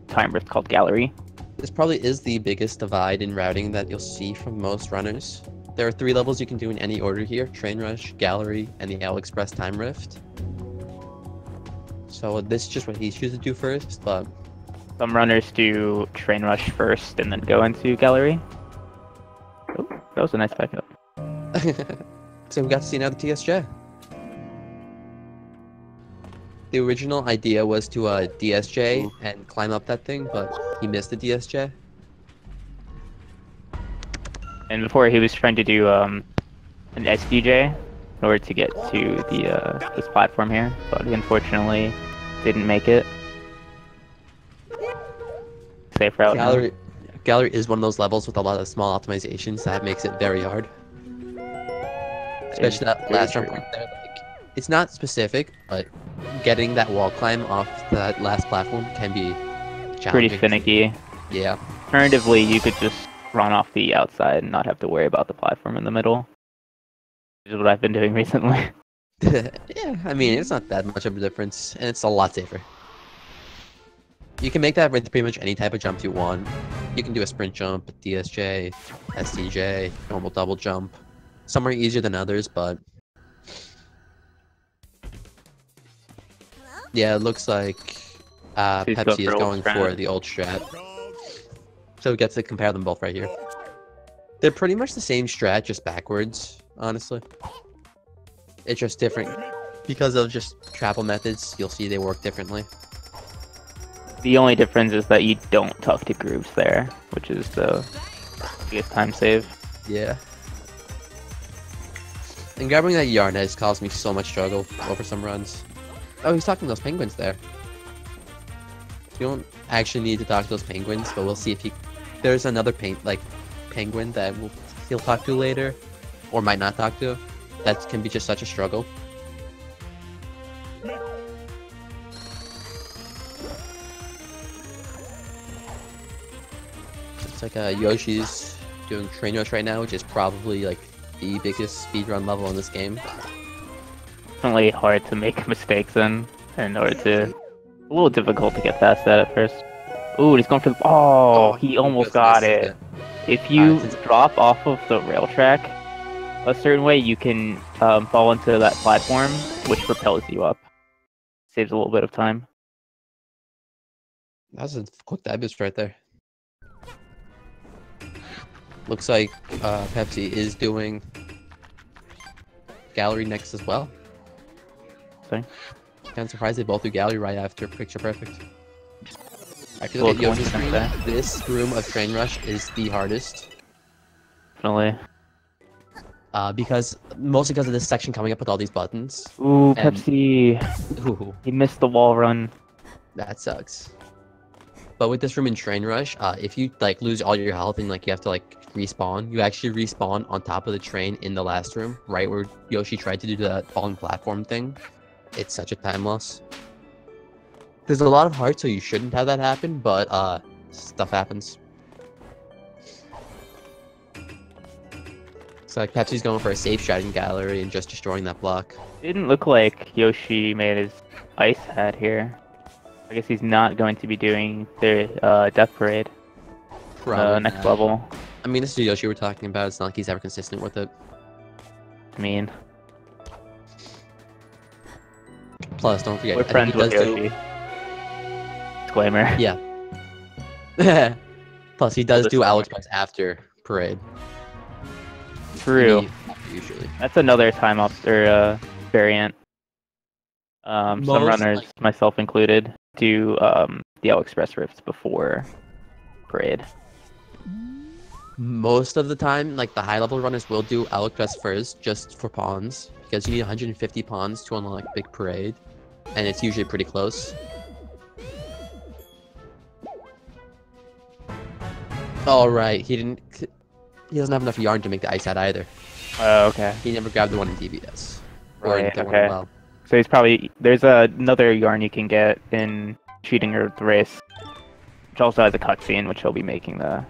time rift called Gallery. This probably is the biggest divide in routing that you'll see from most runners. There are 3 levels you can do in any order here: Train Rush, Gallery, and the AliExpress Time Rift. So this is just what he chooses to do first, but... Some runners do Train Rush first and then go into Gallery. Oh, that was a nice backup. So we got to see now the TSJ. The original idea was to DSJ and climb up that thing, but he missed the DSJ. And before he was trying to do an SDJ in order to get to the this platform here, but he unfortunately didn't make it. safe route. Gallery is one of those levels with a lot of small optimizations that makes it very hard. Especially that last jump right there. Like, it's not specific, but getting that wall climb off that last platform can be challenging. Pretty finicky. Yeah. Alternatively, you could just run off the outside and not have to worry about the platform in the middle. Which is what I've been doing recently. Yeah, I mean, it's not that much of a difference, and it's a lot safer. You can make that with pretty much any type of jump you want. You can do a sprint jump, DSJ, STJ, normal double jump. Some are easier than others, but... Yeah, it looks like Pepsi is going for the old strat. So we get to compare them both right here. They're pretty much the same strat, just backwards, honestly. It's just different. Because of just travel methods, you'll see they work differently. The only difference is that you don't talk to groups there, which is the biggest time save. Yeah. And grabbing that yarn has caused me so much struggle over some runs. Oh, he's talking to those penguins there. You don't actually need to talk to those penguins, but we'll see if there's another penguin that he'll talk to later, or might not talk to. That can be just such a struggle. It's like Yoshi's doing Train Rush right now, which is probably like the biggest speedrun level in this game. Definitely hard to make mistakes in order to... A little difficult to get past that at first. Ooh, he's going for the... Oh, he almost got it. If you drop off of the rail track a certain way, you can fall into that platform, which propels you up. Saves a little bit of time. That's a quick dive boost right there. Looks like Pepsi is doing Gallery next as well. Sorry? Kind of surprised they both do Gallery right after Picture Perfect. I feel like Yoshi's screen, this room of Train Rush is the hardest. Definitely. Mostly because of this section coming up with all these buttons. Ooh, Pepsi! Ooh. He missed the wall run. That sucks. But with this room in Train Rush, if you like lose all your health and like you have to like respawn, you actually respawn on top of the train in the last room, right where Yoshi tried to do that falling platform thing. It's such a time loss. There's a lot of hearts, so you shouldn't have that happen, but stuff happens. So like Pepsi's going for a safe shot in Gallery and just destroying that block. Didn't look like Yoshi made his ice hat here. I guess he's not going to be doing the Death Parade. Next level. I mean, this is the Yoshi we're talking about. It's not like he's ever consistent with it. I mean... Plus, don't forget, we're friends with Yoshi. Disclaimer. Yeah. Plus, he does do Alex Price after Parade. True. Usually. That's another time or variant. Some runners, myself included, do the Express rifts before Parade. Most of the time, like the high level runners will do Express first, just for pawns, because you need 150 pawns to unlock Big Parade, and it's usually pretty close. All right, he doesn't have enough yarn to make the ice hat either. Oh, okay. He never grabbed the one in DBS. Right, okay. So he's probably... There's another yarn you can get in Cheating or the Race, which also has a cutscene, which he'll be making the...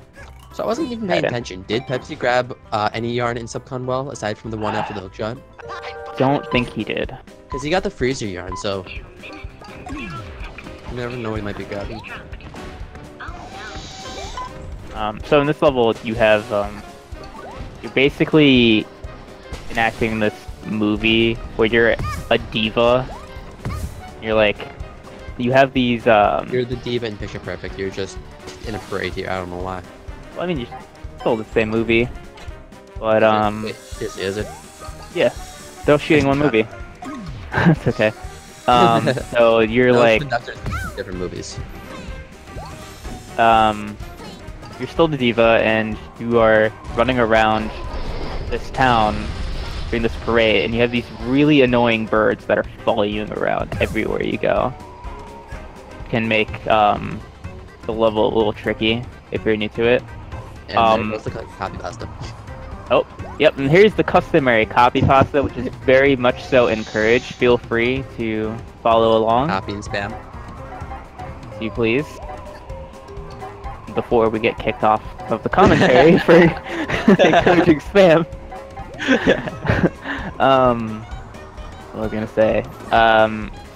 So I wasn't even paying attention. Did Pepsi grab any yarn in Subcon well, aside from the one after the hook shot? Don't think he did. Because he got the freezer yarn, so... You never know what he might be grabbing. So in this level, you have... you're basically enacting this movie where you're a diva. You're like... You have these... You're the diva in Picture Perfect. You're just in a parade here. I don't know why. Well, I mean, you're still the same movie. But, Wait, is it? Yeah. They're shooting one movie. It's okay. So you're like... different movies. You're still the diva, and you are running around this town during this parade, and you have these really annoying birds that are following you around everywhere you go. Can make the level a little tricky if you're new to it. And there goes the copy pasta. Oh, yep, and here's the customary copy pasta, which is very much so encouraged. Feel free to follow along. Copy and spam. If you please. Before we get kicked off of the commentary for encouraging spam. What was I gonna say?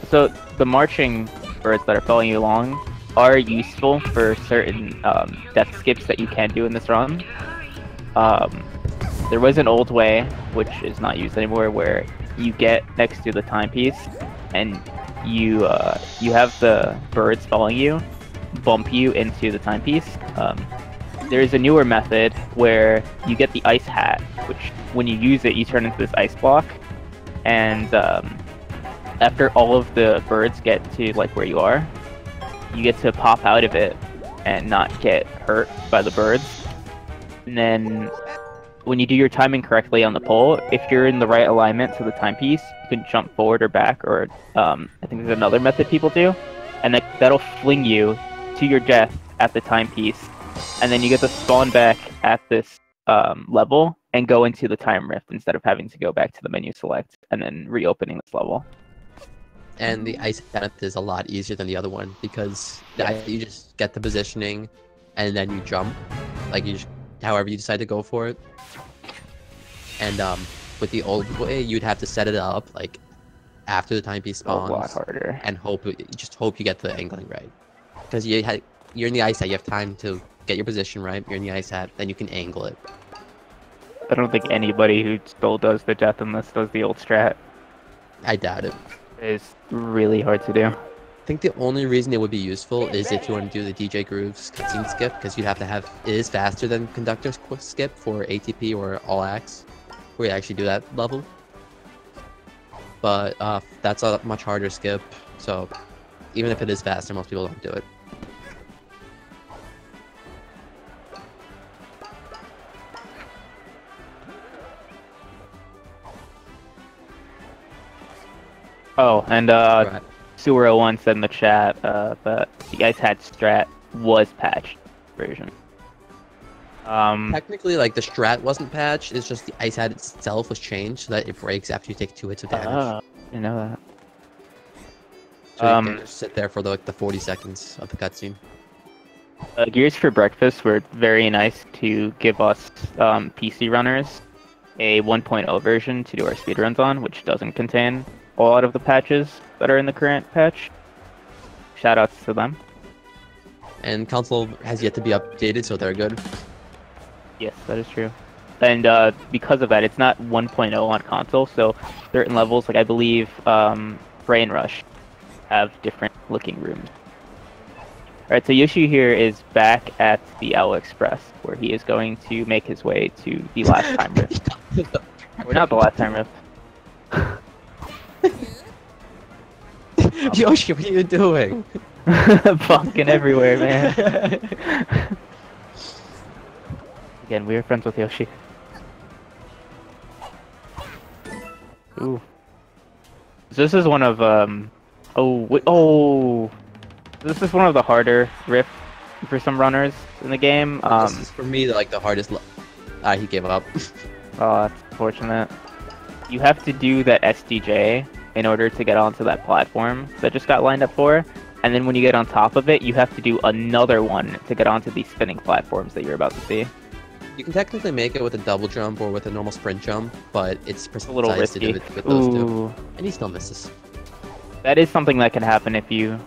So the marching birds that are following you along are useful for certain death skips that you can do in this run. There was an old way, which is not used anymore, where you get next to the timepiece and you have the birds following you bump you into the timepiece. There's a newer method where you get the ice hat, which when you use it, you turn into this ice block, and after all of the birds get to like where you are, you get to pop out of it and not get hurt by the birds. And then when you do your timing correctly on the pole, if you're in the right alignment to the timepiece, you can jump forward or back, or I think there's another method people do, and that'll fling you to your death at the timepiece, and then you get to spawn back at this level and go into the time rift instead of having to go back to the menu select and then reopening this level. And the ice method is a lot easier than the other one because you just get the positioning and then you jump, like however you decide to go for it. And with the old way, you'd have to set it up like after the timepiece spawns, a lot harder, and just hope you get the angling right. Because you're in the ice hat, you have time to get your position right. You're in the ice hat, then you can angle it. I don't think anybody who still does the death in this does the old strat. I doubt it. It's really hard to do. I think the only reason it would be useful is if you want to do the DJ Grooves cutscene skip, because you'd have to have it is faster than Conductor's quick skip for ATP or All Axe, where you actually do that level. But that's a much harder skip, so even if it is faster, most people don't do it. Oh, and Right. Sewer01 said in the chat that the Ice Hat strat was patched version. Technically, like, the strat wasn't patched, it's just the ice hat itself was changed so that it breaks after you take 2 hits of damage. I didn't know that. So you can just sit there for the 40 seconds of the cutscene. Gears for Breakfast were very nice to give us PC runners a 1.0 version to do our speedruns on, which doesn't contain a lot of the patches that are in the current patch. Shoutouts to them. And console has yet to be updated, so they're good. Yes, that is true. And because of that, it's not 1.0 on console, so certain levels, like I believe Brain Rush, have different looking rooms. Alright, so Yoshi here is back at the Owl Express, where he is going to make his way to the last time rift. Or not the last time rift. Yoshi, what are you doing? Bonking everywhere, man. Again, we are friends with Yoshi. Ooh. This is one of this is one of the harder rifts for some runners in the game. This is for me like the hardest. He gave up. Oh, that's unfortunate. You have to do that SDJ in order to get onto that platform that just got lined up for, and then when you get on top of it, you have to do another one to get onto these spinning platforms that you're about to see. You can technically make it with a double jump or with a normal sprint jump, but it's a little precise to risky. do it with those two. And he still misses. That is something that can happen if you...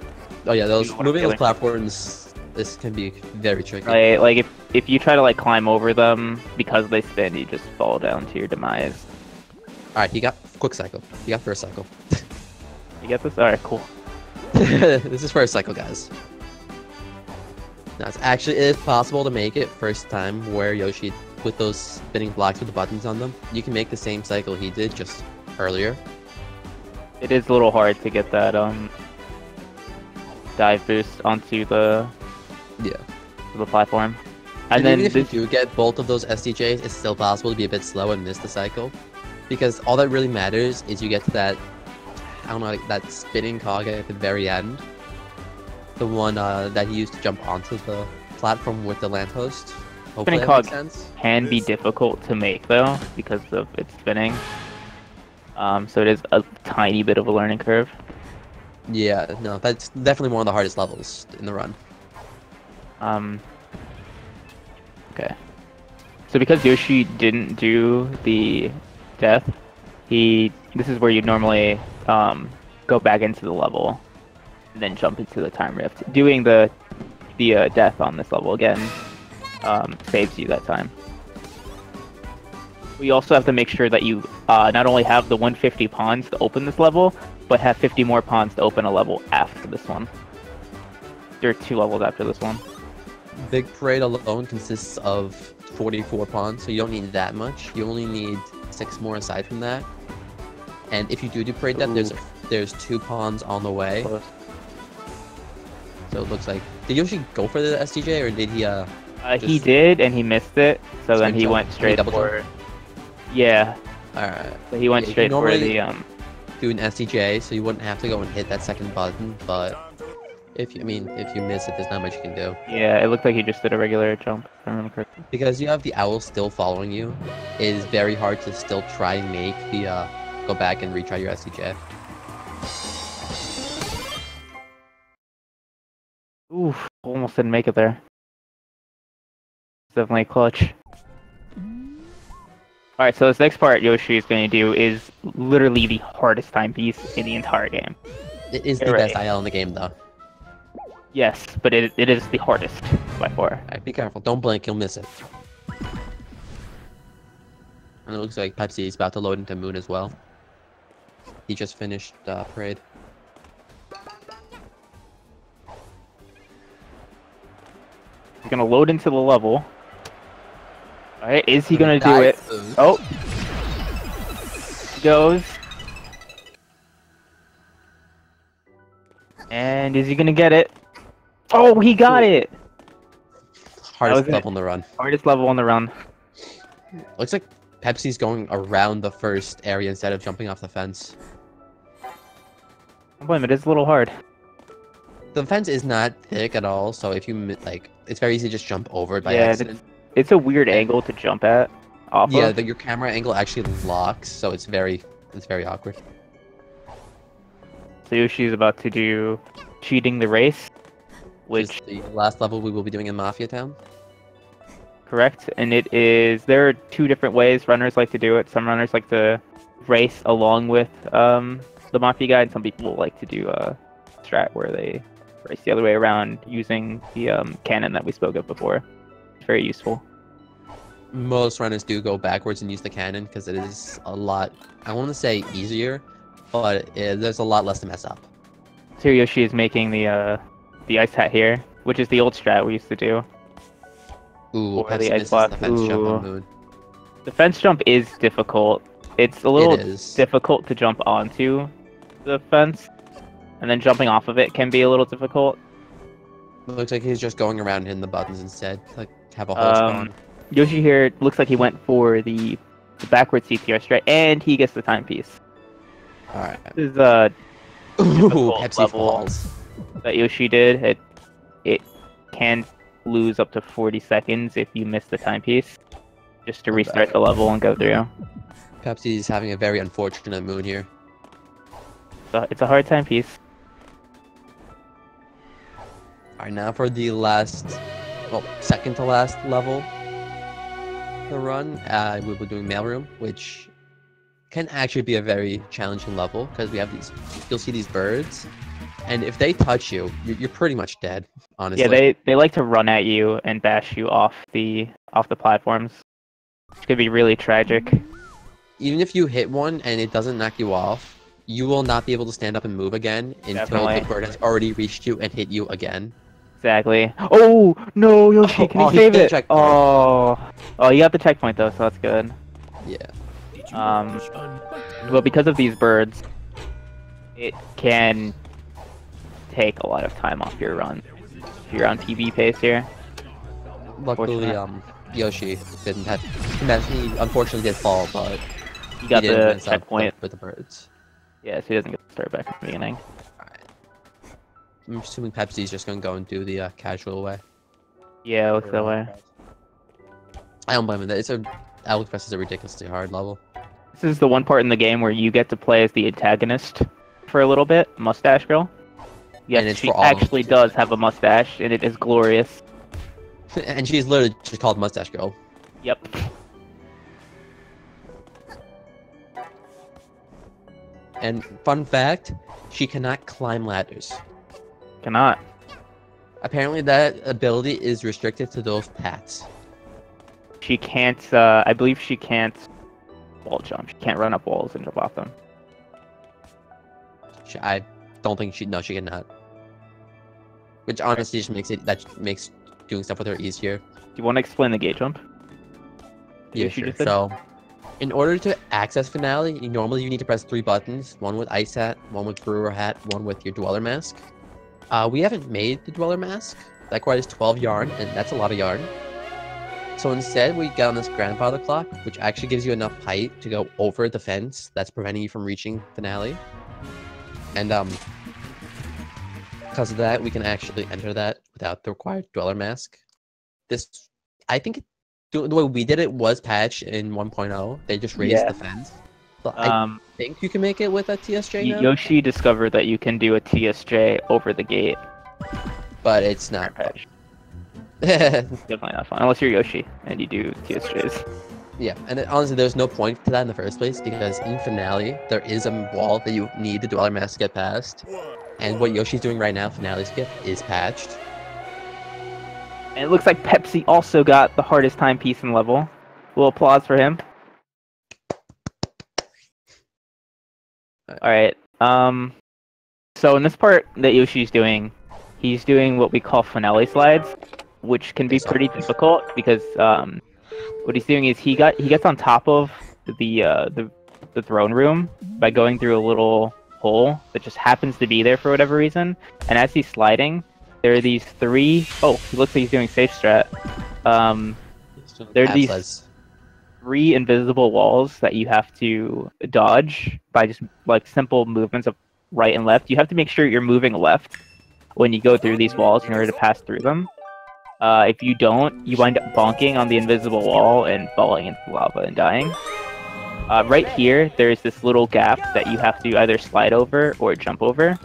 Oh yeah, moving those platforms, this can be very tricky. Like if you try to like climb over them because they spin, you just fall down to your demise. Alright, he got quick cycle. He got first cycle. You get this? Alright, cool. This is first cycle, guys. Now, it is possible to make it first time where Yoshi, with those spinning blocks with the buttons on them, you can make the same cycle he did just earlier. It is a little hard to get that dive boost onto the platform. And then even if you do get both of those SDJs, it's still possible to be a bit slow and miss the cycle. Because all that really matters is you get to that, I don't know, like that spinning cog at the very end. The one that he used to jump onto the platform with the lamppost. Hopefully Spinning that cog makes sense. can be difficult to make though because of its spinning. So it is a tiny bit of a learning curve. Yeah, no, that's definitely one of the hardest levels in the run. Okay. So because Yoshi didn't do the death, this is where you'd normally go back into the level and then jump into the time rift. Doing the death on this level again saves you that time. We also have to make sure that you not only have the 150 pawns to open this level, but have 50 more pawns to open a level after this one. There are 2 levels after this one. Big Parade alone consists of 44 pawns, so you don't need that much. You only need 6 more aside from that. And if you do Parade Death, there's 2 pawns on the way. Close. So it looks like... Did Yoshi go for the STJ, or did he, he did, and he missed it, so then he jump? went straight Double for... jump? Yeah. Alright. So he went straight for the... do an STJ, so you wouldn't have to go and hit that second button, but... If you miss it, there's not much you can do. Yeah, it looked like he just did a regular jump, if I remember correctly. Because you have the owl still following you, it is very hard to still try and make the, go back and retry your STJ. Oof, almost didn't make it there. It's definitely clutch. Alright, so this next part Yoshi is going to do is literally the hardest timepiece in the entire game. It is the best IL in the game, though. Yes, but it is the hardest by far. Alright, be careful. Don't blink, you'll miss it. And it looks like Pepsi is about to load into Moon as well. He just finished Parade. He's gonna load into the level. Alright, is he gonna do it? Oh! He goes. And is he gonna get it? Oh, he got it! Hardest level on the run. Hardest level on the run. Looks like Pepsi's going around the first area instead of jumping off the fence. Don't blame it, it's a little hard. The fence is not thick at all, so if you, like, it's very easy to just jump over it by accident. It's a weird angle to jump at. Yeah, your camera angle actually locks, so it's very awkward. So Yoshi's about to do cheating the race, which is the last level we will be doing in Mafia Town. Correct, and it is. There are 2 different ways runners like to do it. Some runners like to race along with the Mafia guy, and some people like to do a strat where they race the other way around using the cannon that we spoke of before. It's very useful. Most runners do go backwards and use the cannon because it is a lot, I want to say easier, but there's a lot less to mess up. So Yoshi is making the ice hat here, which is the old strat we used to do. Ooh, Pepsi the ice block. The fence jump on Moon. The fence jump is difficult. It's a little difficult to jump onto the fence, and then jumping off of it can be a little difficult. It looks like he's just going around hitting the buttons instead, like have a whole spawn. Yoshi here looks like he went for the backward CTR strat, and he gets the timepiece. Alright. This is a Pepsi level falls. That Yoshi did. It can lose up to 40 seconds if you miss the timepiece, just to restart the level and go through. Pepsi's having a very unfortunate Moon here. So it's a hard timepiece. Alright, now for the second to last level. The run, we were doing Mailroom, which can actually be a very challenging level because we have these. You'll see these birds, and if they touch you, you're pretty much dead. Honestly. Yeah, they like to run at you and bash you off the platforms, which could be really tragic. Even if you hit one and it doesn't knock you off, you will not be able to stand up and move again until the bird has already reached you and hit you again. Exactly. Oh no, Yoshi, can you save it? Oh, you got the checkpoint though, so that's good. Yeah. Well, because of these birds, it can take a lot of time off your run. If you're on PB pace here. Luckily, Yoshi didn't have. He unfortunately did fall, but he got the checkpoint with the birds. Yeah, so he doesn't get to start back at the beginning. I'm assuming Pepsi's just gonna go and do the casual way. Yeah, it looks that way. I don't blame him. AliExpress is a ridiculously hard level. This is the one part in the game where you get to play as the antagonist for a little bit, Mustache Girl. Yes, And it's she for all actually does have a mustache, and it is glorious. And she's literally just called Mustache Girl. Yep. And fun fact, she cannot climb ladders. Cannot. Apparently that ability is restricted to those paths. She can't, I believe she can't wall jump. She can't run up walls and jump off them. I don't think she cannot. Which honestly just makes doing stuff with her easier. Do you want to explain the gate jump? Yeah, sure. So, in order to access Finale, normally you need to press 3 buttons. One with Ice Hat, one with Brewer Hat, one with your Dweller Mask. We haven't made the Dweller Mask. That requires 12 yarn, and that's a lot of yarn. So instead, we got on this Grandfather Clock, which actually gives you enough height to go over the fence that's preventing you from reaching Finale. And, because of that, we can actually enter that without the required Dweller Mask. I think the way we did it was patched in 1.0. They just raised the fence. So I think you can make it with a TSJ now. Yoshi discovered that you can do a TSJ over the gate. But it's not patched. Definitely not fun, unless you're Yoshi and you do TSJs. Yeah, and honestly, there's no point to that in the first place, because in Finale, there is a wall that you need the Dweller Mask to get past. And what Yoshi's doing right now, Finale's gift, is patched. And it looks like Pepsi also got the hardest timepiece in level. A little applause for him. Alright, so in this part that Yoshi's doing, he's doing what we call Finale slides, which can be pretty difficult because, what he's doing is he gets on top of the throne room by going through a little hole that just happens to be there for whatever reason. And as he's sliding, there are these 3. Oh, he looks like he's doing safe strat. There are these 3 invisible walls that you have to dodge by just like simple movements of right and left. You have to make sure you're moving left when you go through these walls in order to pass through them. If you don't, you wind up bonking on the invisible wall and falling into the lava and dying. Right here, there's this little gap that you have to either slide over or jump over.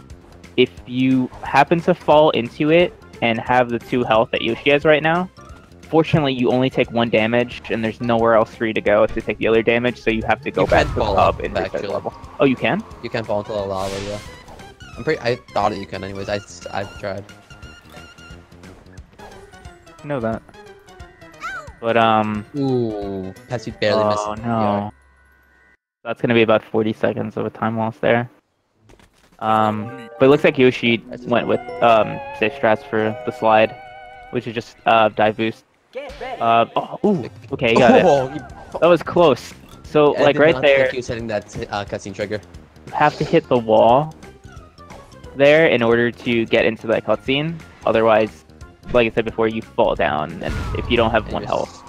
If you happen to fall into it and have the 2 health that Yoshi has right now, fortunately you only take 1 damage and there's nowhere else for you to go to take the other damage, so you have to go back to the hub and reset the level. Oh, you can? You can fall into the lava, yeah. I thought that you can anyways, I've tried. I know that. But, Ooh, Pepsi barely missed. Oh, no. That's gonna be about 40 seconds of a time loss there. But it looks like Yoshi went with, safe strats for the slide, which is just, dive boost. Ooh, okay, you got it. That was close. So, like, right there, think you setting that cutscene trigger. You have to hit the wall there in order to get into that cutscene. Otherwise, like I said before, you fall down, and if you don't have 1 health.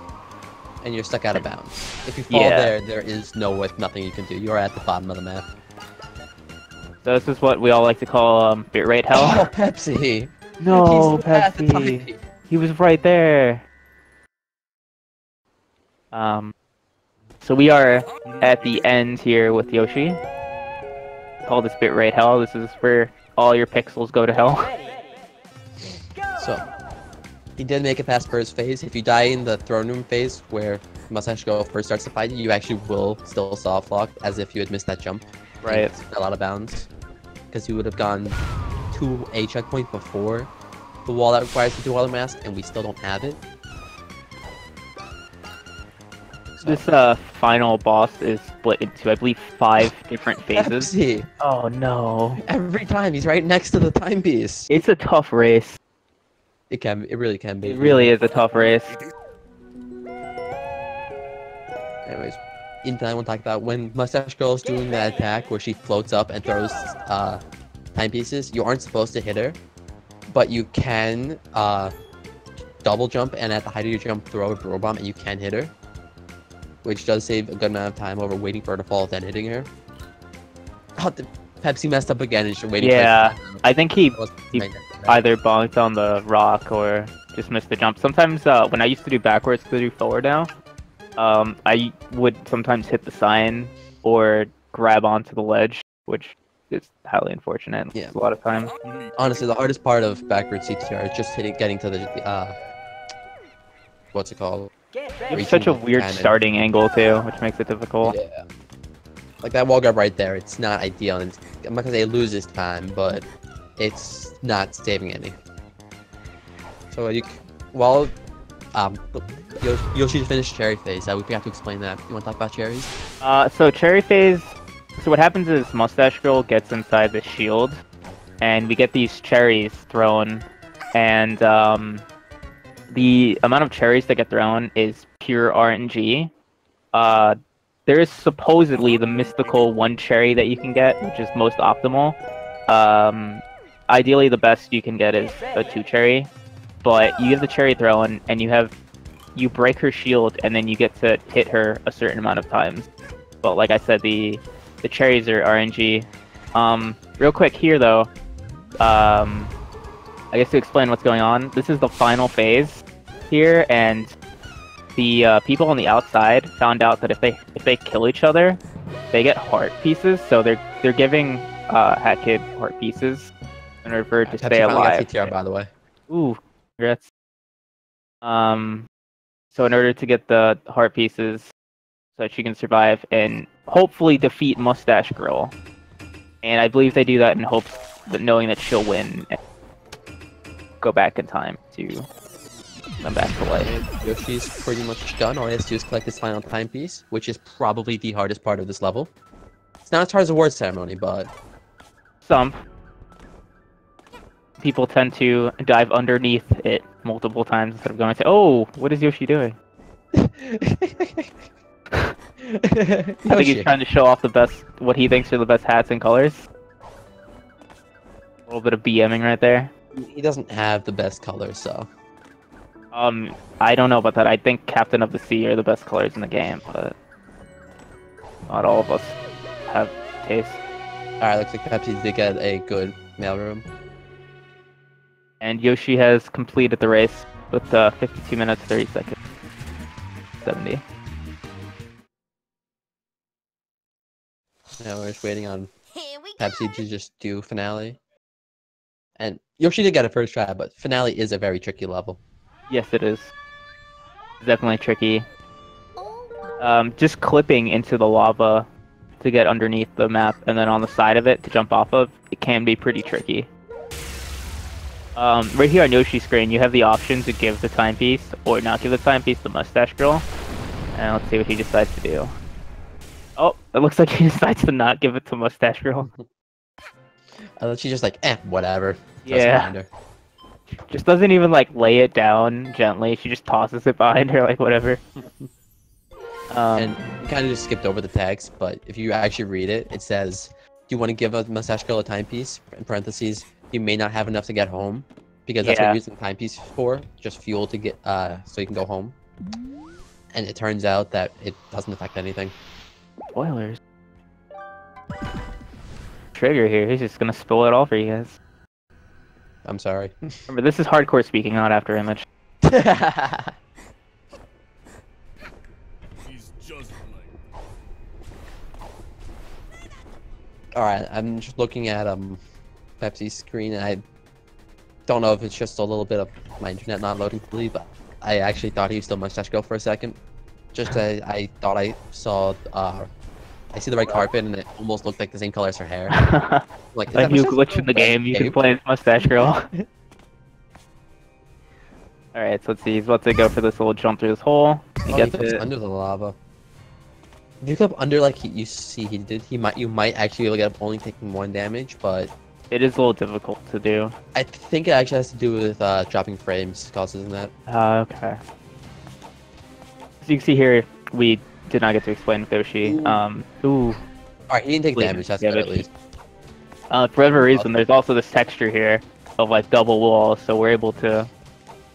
And you're stuck out of bounds. If you fall there is nothing you can do. You're at the bottom of the map. So this is what we all like to call bitrate hell. Oh, Pepsi! No, Pepsi! He was right there! So we are at the end here with Yoshi. Call this bitrate hell. This is where all your pixels go to hell. So, he did make it past first phase. If you die in the throne room phase, where Mustache Girl first starts to fight you, you actually will still soft lock as if you had missed that jump. Right. A lot of bounds. Because you would have gone to a checkpoint before the wall that requires the Dweller Mask, and we still don't have it. So. This final boss is split into, I believe, 5 different phases. Pepsi. Oh no. Every time he's right next to the timepiece. It's a tough race. It really can be. It really is a tough race. Anyways, I want to talk about when Mustache Girl is doing that attack where she floats up and throws timepieces. You aren't supposed to hit her, but you can double jump and at the height of your jump throw a Brewer Bomb and you can hit her, which does save a good amount of time over waiting for her to fall then hitting her. Oh, Pepsi messed up again and just waiting Yeah, for his I think he time. either bonked on the rock or just missed the jump. Sometimes when I used to do backwards to do forward now, I would sometimes hit the sign or grab onto the ledge, which is highly unfortunate. Yeah. A lot of times. Honestly, the hardest part of backwards CTR is just getting to the what's it called? You have Reaching such a the weird cannon. starting angle too, which makes it difficult. Yeah. Like that wall grab right there, it's not ideal, and I'm not gonna say it loses time, but it's not saving any. So while Yoshi finished cherry phase, we have to explain that. You want to talk about cherries? So cherry phase. So what happens is Mustache Girl gets inside the shield, and we get these cherries thrown, and the amount of cherries that get thrown is pure RNG. There is supposedly the mystical one cherry that you can get, which is most optimal. Ideally, the best you can get is a 2 cherry, but you get the cherry thrown, and you break her shield, and then you get to hit her a certain amount of times. But like I said, the cherries are RNG. Real quick here though, I guess to explain what's going on, this is the final phase here, and the people on the outside found out that if they kill each other, they get heart pieces. So they're giving Hat Kid heart pieces in order to stay alive. CTR, by the way. Ooh, congrats. So in order to get the heart pieces, so that she can survive and hopefully defeat Mustache Girl, and I believe they do that in hopes that knowing that she'll win and go back in time to come back to life. Yoshi's pretty much done. All he has to do is collect his final timepiece, which is probably the hardest part of this level. It's not as hard as the award ceremony, but Some people tend to dive underneath it multiple times instead of going to, oh, what is Yoshi doing? I think he's trying to show off what he thinks are the best hats and colors. A little bit of BMing right there. He doesn't have the best colors, so. I don't know about that. I think Captain of the Sea are the best colors in the game, but not all of us have taste. Alright, looks like Pepsi did get a good mailroom. And Yoshi has completed the race with 52 minutes, 30 seconds. 70. Now we're just waiting on Pepsi to just do finale. And Yoshi did get a first try, but finale is a very tricky level. Yes, it is. It's definitely tricky. Just clipping into the lava to get underneath the map and then on the side of it to jump off of, it can be pretty tricky. Right here on Yoshi's screen, you have the option to give the timepiece or not give the timepiece to Mustache Girl. And let's see what he decides to do. Oh, it looks like he decides to not give it to Mustache Girl. She's just like, whatever. Yeah. Just doesn't even like lay it down gently. She just tosses it behind her like whatever. And we kind of just skipped over the text, but if you actually read it, it says, "Do you want to give a Mustache Girl a timepiece?" In parentheses, you may not have enough to get home, because that's what you're using the timepiece for, just fuel to get so you can go home. And it turns out that it doesn't affect anything. Spoilers. Trigger here. He's just gonna spill it all for you guys. I'm sorry. Remember, this is hardcore speaking, not after image. Alright, I'm just looking at Pepsi's screen, and I don't know if it's just a little bit of my internet not loading fully, but I actually thought he was still Mustache Girl for a second. Just I thought I saw I see the red carpet, and it almost looked like the same color as her hair. Like you glitch in the game, you can play as Mustache Girl. Alright, so let's see, he's about to go for this little jump through this hole. He gets it under the lava. If you clip under like you see he did, you might actually be able to get up only taking 1 damage, but it is a little difficult to do. I think it actually has to do with dropping frames causing that. Okay. As you can see here, we did not get to explain with Yoshi. Alright, he didn't take damage, that's good at least. For whatever reason, there's also this texture here of like double walls, so we're able to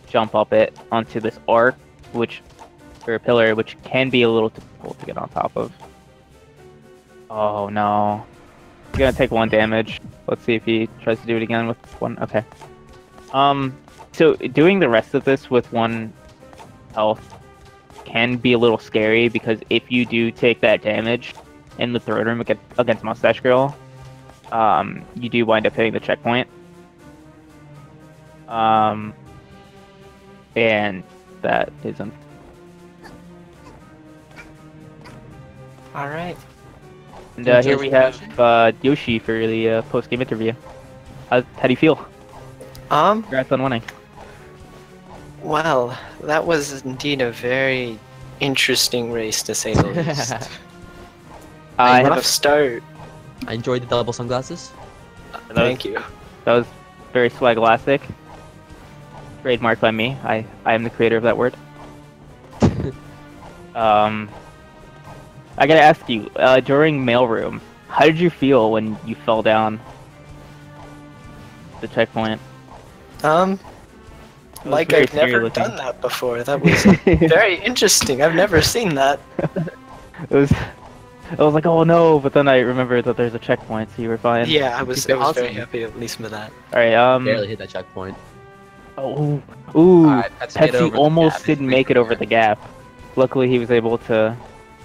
jump up it onto this arc, or a pillar, which can be a little difficult to get on top of. Oh no. He's gonna take 1 damage. Let's see if he tries to do it again with 1. Okay. So doing the rest of this with 1 health can be a little scary because if you do take that damage in the third room against Mustache Girl, you do wind up hitting the checkpoint. And that isn't. All right. And here we have Yoshi for the post-game interview. How do you feel? Congrats on winning. Well, that was indeed a very interesting race, to say the least. What a start. I enjoyed the double sunglasses. Thank you. That was very swag-elastic. Trademarked by me. I am the creator of that word. I gotta ask you, during mailroom, how did you feel when you fell down the checkpoint? Like I've never done that before. That was very interesting. I've never seen that. I was like, oh no, but then I remembered that there's a checkpoint, so you were fine. Yeah, I was very happy at least with that. Alright, barely hit that checkpoint. Oh, ooh, right, Pepsi almost didn't make it over the gap. Luckily, he was able to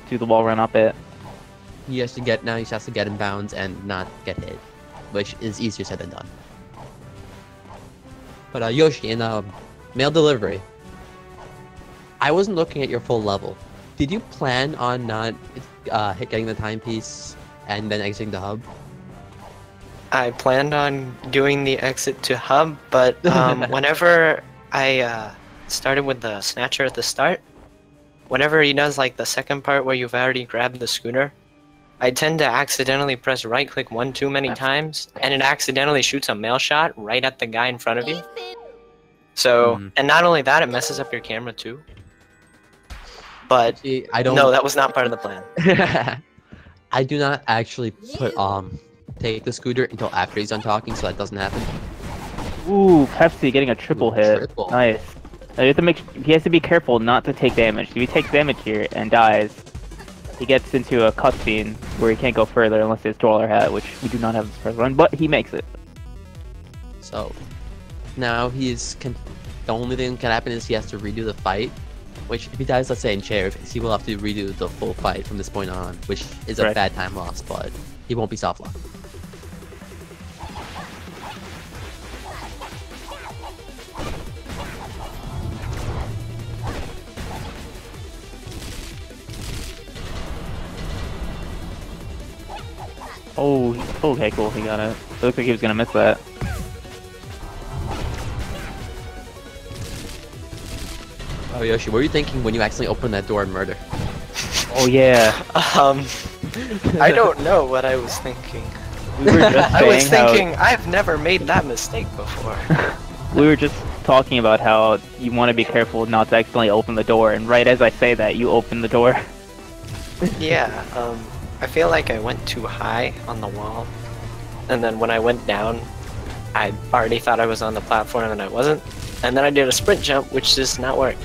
do the wall run up it. He just has to get in bounds and not get hit, which is easier said than done. But Yoshi, in mail delivery, I wasn't looking at your full level. Did you plan on not getting the timepiece and then exiting the hub? I planned on doing the exit to hub, but whenever I started with the snatcher at the start, whenever he does like the second part where you've already grabbed the schooner, I tend to accidentally press right click one too many times, and it accidentally shoots a mail shot right at the guy in front of you. So, and not only that, it messes up your camera too. But no, that was not part of the plan. I do not actually take the scooter until after he's done talking, so that doesn't happen. Ooh, Pepsi getting a triple hit. Triple. Nice. Now you have to he has to be careful not to take damage. If he takes damage here and dies, he gets into a cutscene where he can't go further unless he has Dweller Hat, which we do not have this first run, but he makes it. So now the only thing that can happen is he has to redo the fight, which if he dies, let's say in chairs, he will have to redo the full fight from this point on, which is a bad time loss, but he won't be soft locked. Oh, okay, cool, he got it. It looked like he was gonna miss that. Oh, Yoshi, what were you thinking when you accidentally opened that door and murder? Oh, yeah. I don't know what I was thinking. We were just I was thinking, I've never made that mistake before. We were just talking about how you want to be careful not to accidentally open the door, and right as I say that, you open the door. Yeah, I feel like I went too high on the wall, and then when I went down, I already thought I was on the platform and I wasn't, and then I did a sprint jump, which does not work.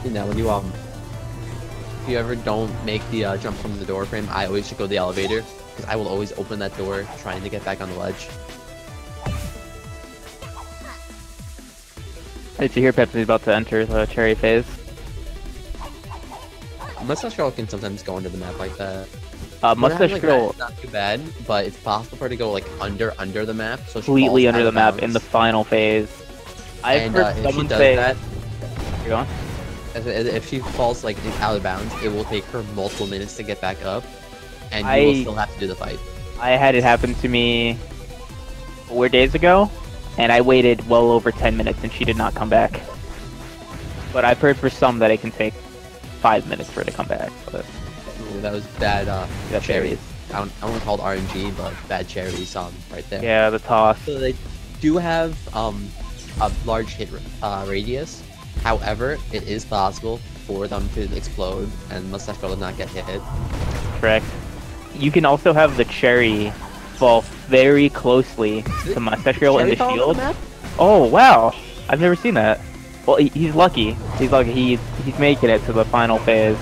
You know, when if you ever don't make the jump from the door frame, I always should go to the elevator, because I will always open that door trying to get back on the ledge. Did you hear Pepsi's about to enter the cherry phase? Mustache Girl can sometimes go under the map like that. Mustache Girl not too bad, but it's possible for her to go like under the map, so completely under the map in the final phase. I've heard someone say that. You're on. If she falls like out of bounds, it will take her multiple minutes to get back up, and you will still have to do the fight. I had it happen to me 4 days ago, and I waited well over 10 minutes, and she did not come back. But I've heard for some that it can take 5 minutes for it to come back. But ooh, that was bad. Cherries. I don't want to call it RNG, but bad cherries. Right there. Yeah, the toss. So they do have a large hit radius. However, it is possible for them to explode, and Mustache Girl does not get hit. Correct. You can also have the cherry fall very closely to Mustache Girl in the shield. Oh wow! I've never seen that. Well, he's lucky. He's lucky. He's making it to the final phase.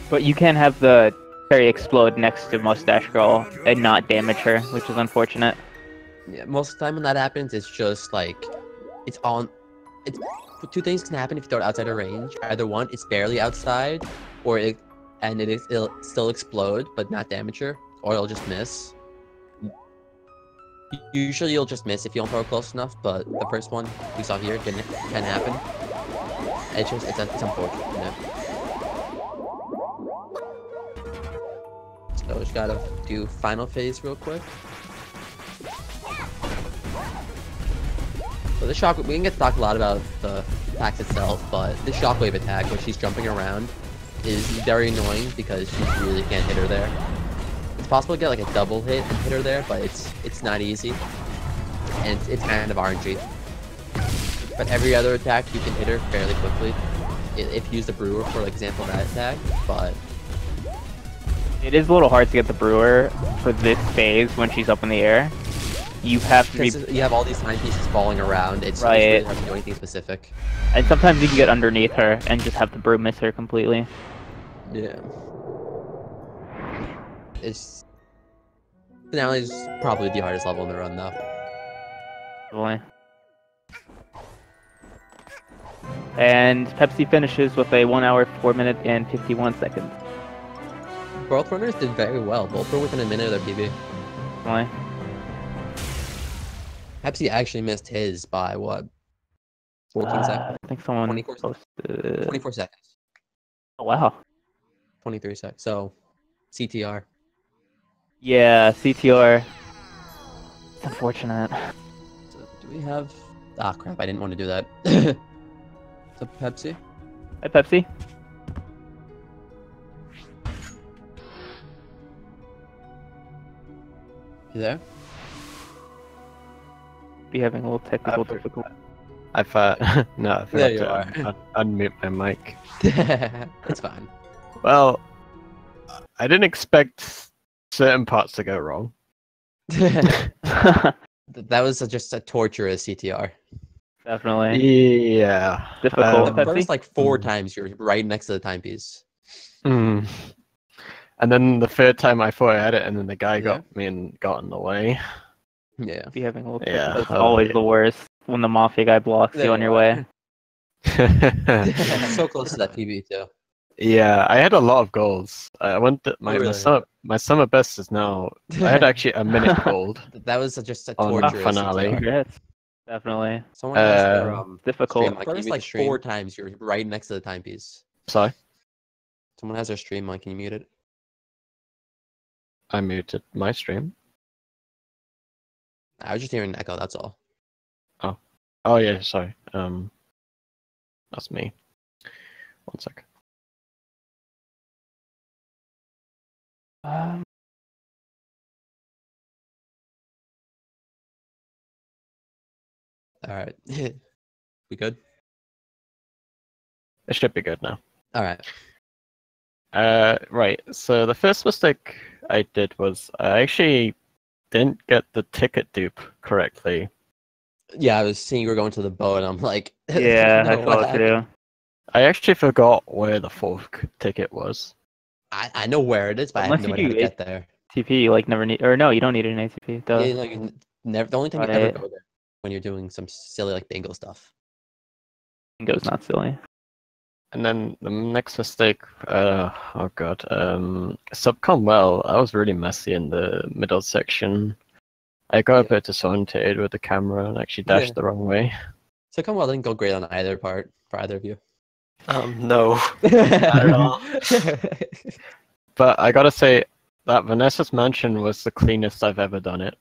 But you can have the cherry explode next to Mustache Girl and not damage her, which is unfortunate. Yeah, most of the time when that happens, it's just like it's on. It's two things can happen if you throw it outside of range. Either one, it's barely outside, or it'll still explode but not damage her, or it'll just miss. Usually you'll just miss if you don't throw it close enough, but the first one we saw here can happen. It's unfortunate. So just gotta do final phase real quick. So the shock, we can get to talk a lot about the attacks itself, but the shockwave attack, where she's jumping around, is very annoying because you really can't hit her there. It's possible to get like a double hit and hit her there, but it's not easy, and it's kind of RNG. But every other attack you can hit her fairly quickly. If you use the brewer, for example, that attack, but it is a little hard to get the brewer for this phase when she's up in the air. You have to you have all these timepieces falling around. It's right. It's really hard to do anything specific. And sometimes you can get underneath her and just have the brew miss her completely. Yeah. It's finale is probably the hardest level in the run, though. Boy. And Pepsi finishes with a 1 hour, 4 minute, and 51 seconds. Both runners did very well. Both were within a minute of their PB. Boy. Pepsi actually missed his by what? 14 seconds? I think someone 24 posted... 24 seconds. Oh, wow. 23 seconds. So, CTR. Yeah, CTR. It's unfortunate. So, do we have... Ah, crap. I didn't want to do that. So, Pepsi? Hi, Pepsi. You there? Be having a little technical difficulty. I thought no, I There you forgot to unmute my mic. It's fine. Well, I didn't expect certain parts to go wrong. That was just a torturous CTR. Definitely. Yeah. Difficult. The first like 4 times you're right next to the timepiece. Mm. And then the third time I thought I had it, and then the guy Yeah. got me and got in the way. Yeah. Be having a little Yeah. technical. It's always the worst when the mafia guy blocks you on your way. So close to that PB too. Yeah, I had a lot of goals. I went to, really? my summer best is now. I had actually a minute gold. That was just a On torturous finale. CTR. Congrats. Definitely. Someone has their Difficult. stream mic. First like 4 times you're right next to the timepiece. Sorry, Someone has their stream mic. Can you mute it? I muted my stream. I was just hearing an echo. That's all. Oh yeah, sorry. That's me. 1 second. All right. We good? It should be good now. All right. Right. So the first mistake I did was I actually didn't get the ticket dupe correctly. Yeah, I was seeing you were going to the boat, and I'm like, Yeah, I no, what saw it happened? too. I actually forgot where the fourth ticket was. I know where it is, but I Unless have no you idea how to do get there. ATP, like never need, or no, you don't need an ATP. Duh. Yeah, no, never. The only time you ever Right. go there when you're doing some silly like bingo stuff. Bingo's not silly. And then the next mistake, oh god, subcom well, I was really messy in the middle section. I got a bit disoriented with the camera and actually dashed Yeah. the wrong way. So come well didn't go great on either part for either of you. No, not at all. But I gotta say, that Vanessa's Mansion was the cleanest I've ever done it.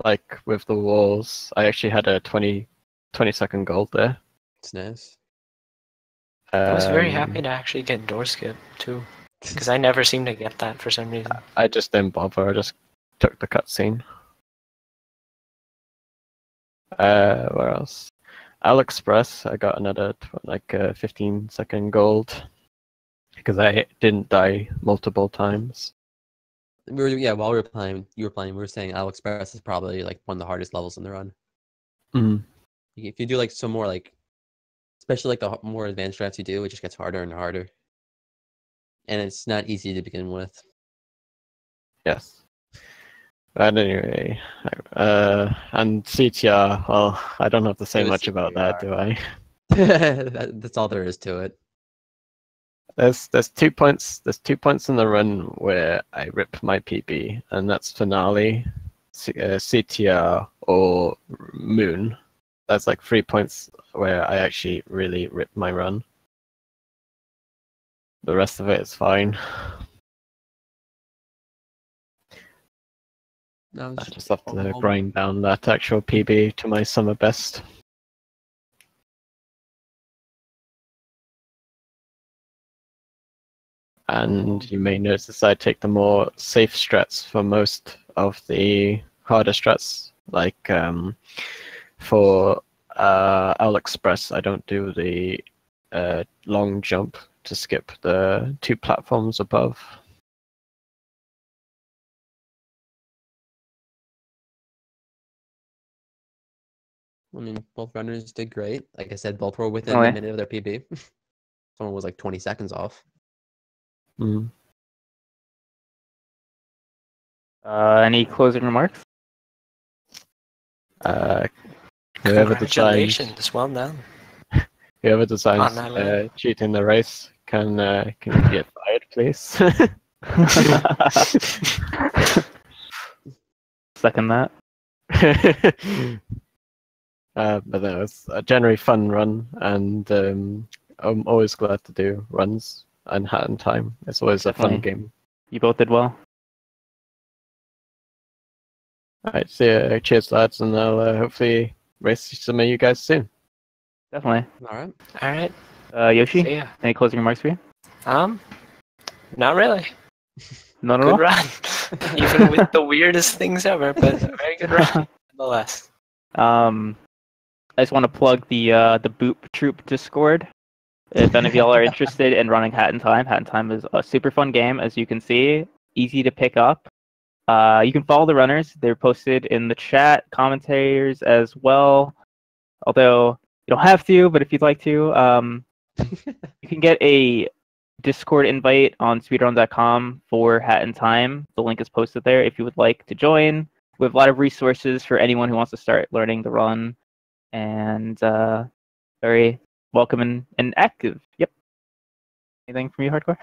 Like, with the walls, I actually had a 20-second gold there. It's nice. I was very Um, happy to actually get door skip too, because I never seem to get that for some reason. I just didn't bother, I just took the cutscene. Where else? AliExpress, I got another 15-second gold because I didn't die multiple times. While we were playing, you were playing. We were saying Alex Express is probably like one of the hardest levels in the run. Mm. If you do like some more like Especially like the more advanced strats you do, it just gets harder and harder. And it's not easy to begin with. Yes. But anyway, and CTR, well, I don't have to say It was much about that, CTR. do I? That's all there is to it. There's 2 points. There's 2 points in the run where I rip my PB, and that's finale, CTR, or moon. That's like 3 points where I actually really rip my run. The rest of it is fine. No, I just have to all- grind down that actual PB to my summer best. And you may notice I take the more safe strats for most of the harder strats. Like for Owl Express, I don't do the long jump to skip the 2 platforms above. I mean, both runners did great. Like I said, both were within Oh, a yeah. minute of their PB. Someone was like 20 seconds off. Mm. Any closing remarks? Whoever designs Congratulations, well done. Whoever designs cheating the race can get fired, please. Second that. But that was a generally fun run, and I'm always glad to do runs and Hat in Time. It's always a fun Definitely. game. You both did well. Alright, see ya. Cheers, lads, and I'll hopefully race some of you guys soon. Definitely. All right. All right. Yoshi, See ya. any closing remarks for you? Not really. None at Good all? run. Even with the weirdest things ever, but a very good run nonetheless. I just want to plug the Boop Troop Discord. If any of y'all are interested in running Hat in Time is a super fun game, as you can see. Easy to pick up. You can follow the runners. They're posted in the chat, commentators as well. Although you don't have to, but if you'd like to, you can get a Discord invite on speedrun.com for Hat in Time. The link is posted there if you would like to join. We have a lot of resources for anyone who wants to start learning the run, and very welcome and active. Yep. Anything from you, Hardcore?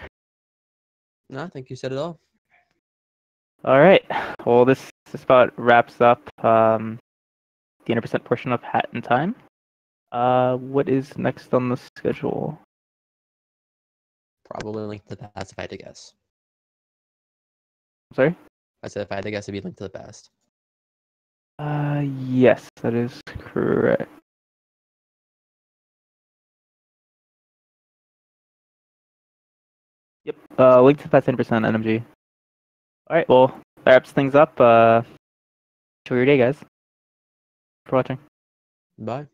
No, I think you said it all. All right. Well, this about wraps up the 100% portion of Hat in Time. What is next on the schedule? Probably linked to the past if I had to guess. Sorry? I said if I had to guess, it'd be linked to the past. Yes, that is correct. Yep. Link to that 10% NMG. All right. Well, that wraps things up. Enjoy your day, guys. For watching. Bye.